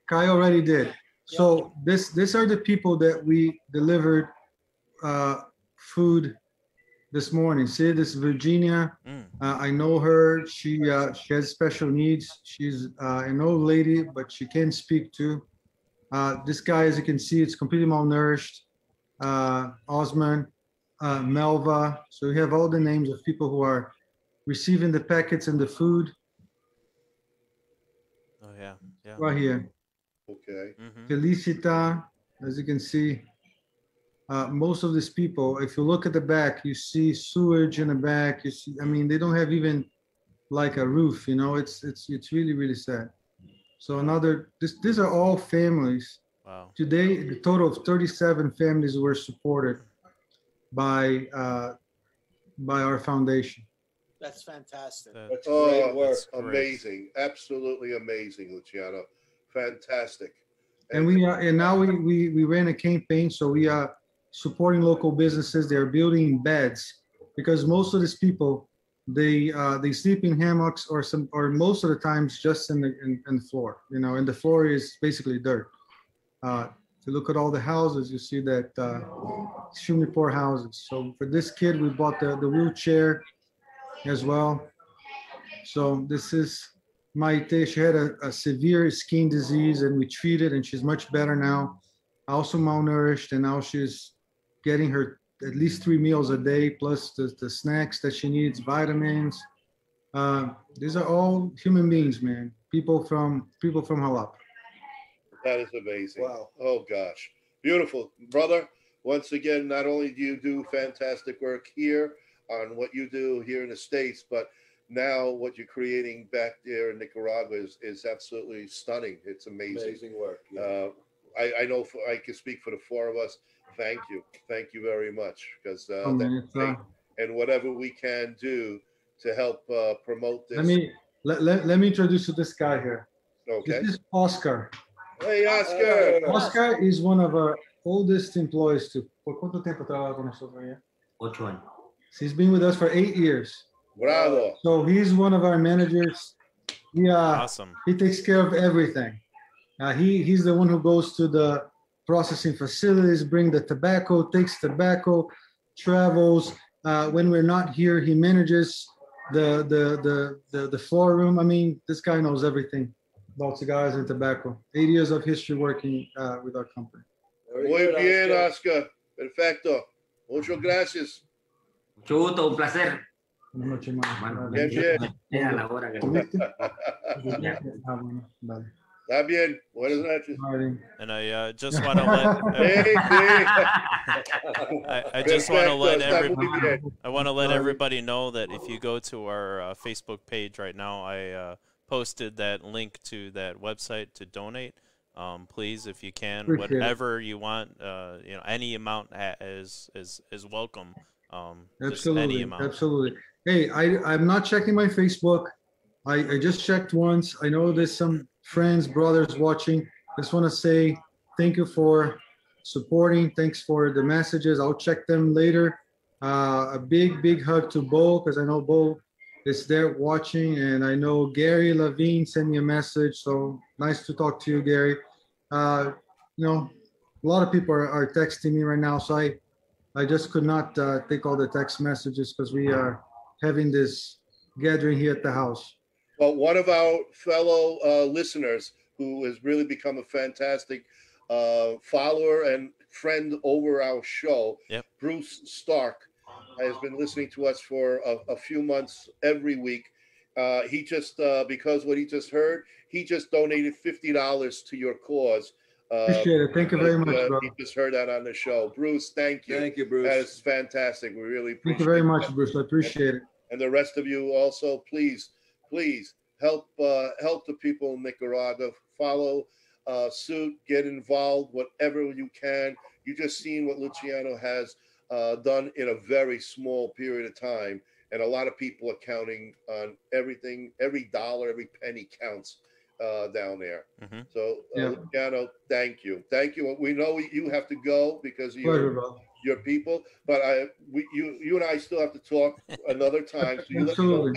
Kyle already did. So these are the people that we delivered food this morning. See, this is Virginia. I know her. She has special needs. She's an old lady, but she can speak too. This guy, as you can see, it's completely malnourished. Osman, Melva. So we have all the names of people who are receiving the packets and the food. Oh yeah, yeah. Right here. Okay. Felicita, as you can see, most of these people, if you look at the back, you see sewage in the back. You see, I mean, they don't have even like a roof. You know, it's really, really sad. So these are all families. Wow. Today, the total of 37 families were supported by our foundation. That's fantastic. That's great work. Amazing. Absolutely amazing, Luciano. Fantastic. And now we ran a campaign, so we are supporting local businesses. They are building beds because most of these people they sleep in hammocks or most of the times just in the floor. You know, and the floor is basically dirt. If you look at all the houses, you see that extremely poor houses. So for this kid, we bought the wheelchair as well. So this is Maite, she had a severe skin disease and we treated and she's much better now. Also malnourished, and now she's getting her at least 3 meals a day, plus the snacks that she needs, vitamins. These are all human beings, man. People from Jalapa. That is amazing. Wow. Oh gosh. Beautiful. Brother, once again, not only do you do fantastic work here on what you do here in the States, but now what you're creating back there in Nicaragua is absolutely stunning. It's amazing. Amazing work. I know I can speak for the four of us. Thank you very much, because and whatever we can do to help promote this. Let me introduce you this guy here. Okay. This is Oscar. Hey, Oscar. Oscar is one of our oldest employees too. ¿Por cuánto tiempo trabaja con nosotros ya? 8 años. He's been with us for 8 years. Bravo. So he's one of our managers. Awesome. He takes care of everything. He's the one who goes to the processing facilities, bring the tobacco, takes tobacco, travels. When we're not here, he manages the floor room. I mean, this guy knows everything about cigars and tobacco. 8 years of history working with our company. Muy bien, Oscar. Perfecto. Muchas gracias. Mucho gusto, un placer. Buenas noches, hermano. Bueno, Bien, bien. era la hora que Está bien. Buenas noches. And I just want to let everybody know that if you go to our Facebook page right now, I posted that link to that website to donate. Please, if you can, whatever you want, any amount is welcome. Absolutely, any amount. Absolutely. Hey, I'm not checking my Facebook. I just checked once. I know there's some friends, brothers watching. Just want to say thank you for supporting. Thanks for the messages. I'll check them later. A big hug to Bo, because I know Bo is there watching, and I know Gary Levine sent me a message. So nice to talk to you, Gary. A lot of people are texting me right now, so I just could not take all the text messages because we are having this gathering here at the house. Well, one of our fellow listeners who has really become a fantastic follower and friend over our show, Bruce Stark, has been listening to us for a few months every week. He just, because what he just heard, he just donated $50 to your cause. Appreciate it. Thank you very much, bro. He just heard that on the show. Bruce, thank you. Thank you, Bruce. That is fantastic. We really appreciate it. Thank you very much, Bruce. I appreciate it. And the rest of you also, please help the people in Nicaragua. Follow suit, get involved, whatever you can. You just seen what Luciano has done in a very small period of time, and a lot of people are counting on everything. Every dollar, every penny counts down there. Mm-hmm. So Luciano, thank you. We know you have to go because of your people, but you and I still have to talk another time. So you let me know when,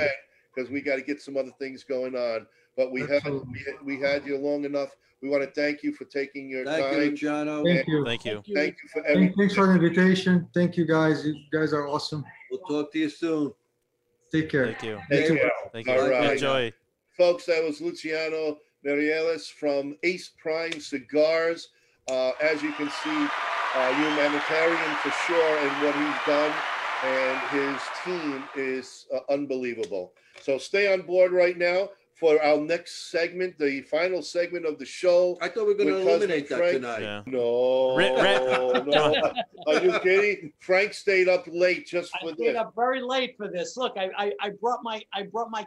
because we got to get some other things going on. But we had you long enough. We want to thank you for taking your time. Thank you, Luciano. Thank you. Thank you. Thank you for everything. Thanks for the invitation. Thank you, guys. You guys are awesome. We'll talk to you soon. Take care. Thank you. Thank you. All right. Enjoy. Folks, that was Luciano Merieles from Ace Prime Cigars. As you can see, humanitarian for sure in what he's done, and his team is unbelievable. So stay on board right now for our next segment, the final segment of the show. I thought we were going to eliminate that tonight. Yeah. No, no. Are you kidding? Frank stayed up late just for this. I stayed up very late for this. Look, I brought my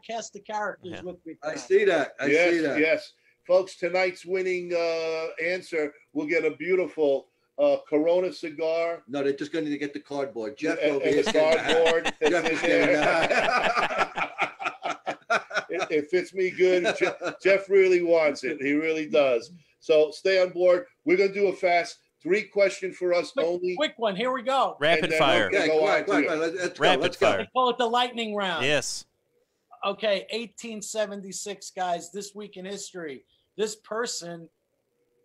cast of characters with me. I see that. I see that. Yes, folks. Tonight's winning answer will get a beautiful Corona cigar. No, they're just going to get the cardboard. Jeff and over here. The cardboard. It fits me good. Jeff really wants it. He really does. So stay on board. We're going to do a fast 3-question for us only. Quick one. Here we go. Rapid fire. Let's go. They call it the lightning round. Yes. Okay, 1876, guys. This week in history, this person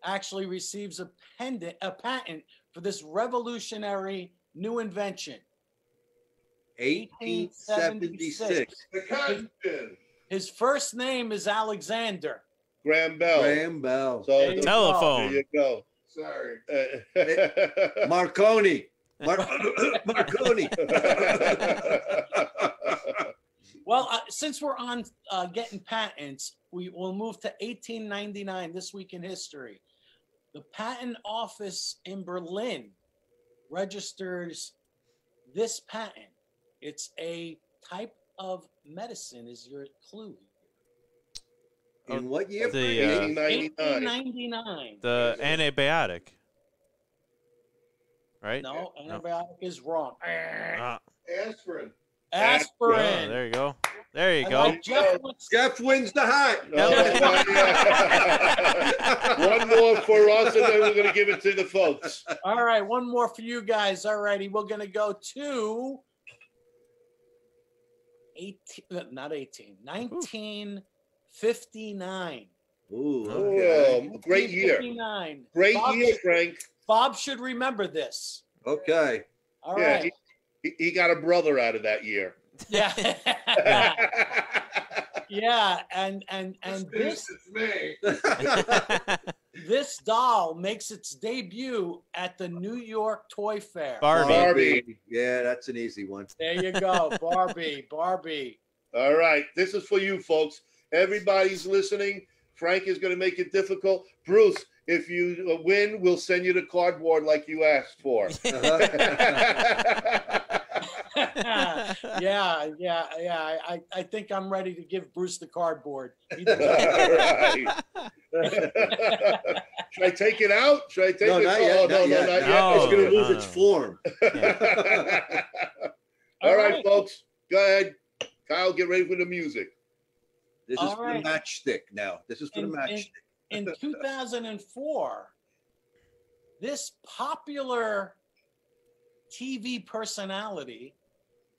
actually receives a patent for this revolutionary new invention. 1876. The cotton gin. His first name is Alexander. Graham Bell. Graham Bell. So There you Telephone. There you go. Sorry. Marconi. Marconi. Well, since we're on getting patents, we will move to 1899, this week in history. The patent office in Berlin registers this patent. It's a type of medicine, is your clue. In what year? The 1899. the antibiotic. Right? No, antibiotic is wrong. Aspirin. Aspirin. Oh, there you go. There you I go. like Jeff wins the hat. One more for us, and then we're going to give it to the folks. All right, one more for you guys. All righty, we're going to go to 1959. Ooh, okay. Great year. 1959. Great Bob year, Frank. Bob should remember this. Okay. All right. He got a brother out of that year. Yeah. Yeah, and this this doll makes its debut at the New York Toy Fair. Barbie. Yeah, that's an easy one. There you go, Barbie. All right, this is for you folks. Everybody's listening. Frank is going to make it difficult. Bruce, if you win, we'll send you the cardboard like you asked for. Yeah. I think I'm ready to give Bruce the cardboard. All right. Should I take it out? Should I take No, it? not yet. Not yet. It's going to lose its form. All right, folks. Go ahead. Kyle, get ready for the music. This is for the matchstick now. This is for the matchstick. In 2004, this popular TV personality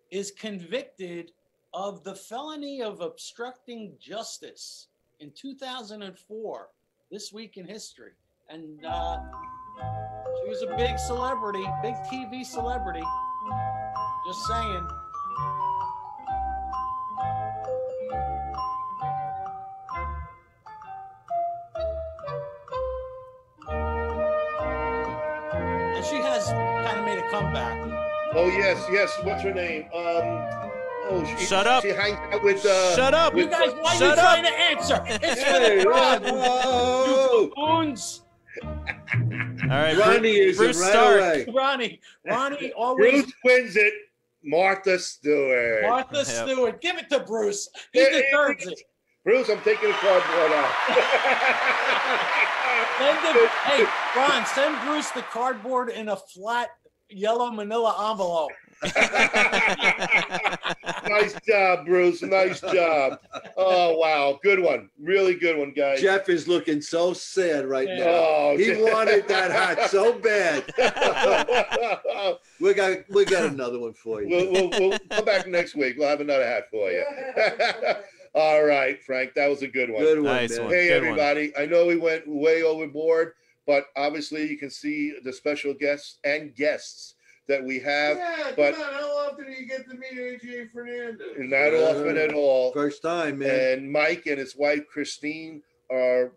is convicted of the felony of obstructing justice in 2004, this week in history. And she was a big celebrity, big TV celebrity. Just saying. And she has kind of made a comeback. Oh yes. What's her name? Shut up. She hangs out with. Shut up. You guys, why are you Shut up. trying to answer? It's for the crowd. You buffoons. All right, Ronnie is Bruce right Stark. away. Ronnie always. Bruce wins it. Martha Stewart. Martha Stewart. Give it to Bruce. He deserves it. Bruce, I'm taking the cardboard out. Hey, Ron, send Bruce the cardboard in a flat yellow manila envelope. Nice job, Bruce. Nice job. Oh, wow. Good one. Really good one, guys. Jeff is looking so sad right now. Oh, He wanted that hat so bad. we got another one for you. We'll come back next week. We'll have another hat for you. All right, Frank. That was a good one. Good one, Nice man. one. Hey, Good everybody. I know we went way overboard, but obviously you can see the special guests that we have. Yeah, but come on. How often do you get to meet AJ Fernandez? not often at all. First time, man. And Mike and his wife Christine are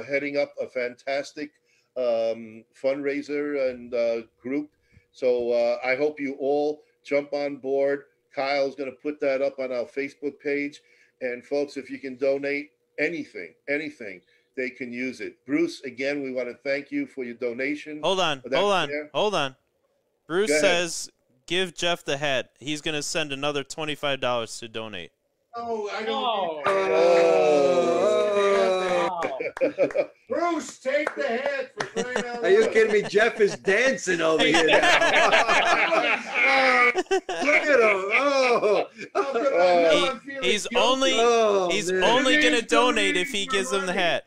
heading up a fantastic fundraiser and group. So I hope you all jump on board. Kyle's going to put that up on our Facebook page. And folks, if you can donate anything, they can use it. Bruce, again, we want to thank you for your donation. Hold on. Bruce Go ahead. says, give Jeff the hat. He's going to send another $25 to donate. Oh, I don't. Oh. Bruce, take the hat for crying out loud. Are you kidding me? Jeff is dancing over here now. Look at him. He's only going to donate if he gives him the hat.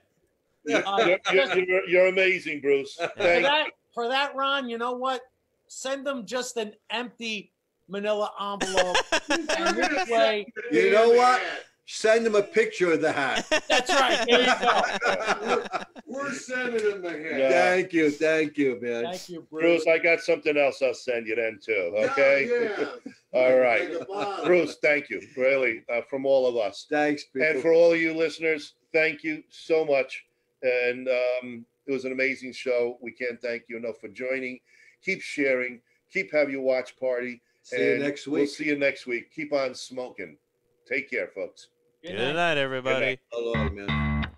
You're amazing, Bruce. For that, Ron, you know what? Send them just an empty manila envelope. And this way, You know what? Send him a picture of the hat. that's right. There you go. We're sending him the head. Yeah. Thank you, man. Thank you, Bruce, Bruce. I got something else I'll send you then too. Okay. Yeah. All right. Like a bomb. Bruce, thank you, really, from all of us. Thanks, people. And for all of you listeners, thank you so much. And it was an amazing show. We can't thank you enough for joining. Keep sharing. Keep having your watch party. See you next week. We'll see you next week. Keep on smoking. Take care, folks. Good night, everybody. Good night. Hello, man.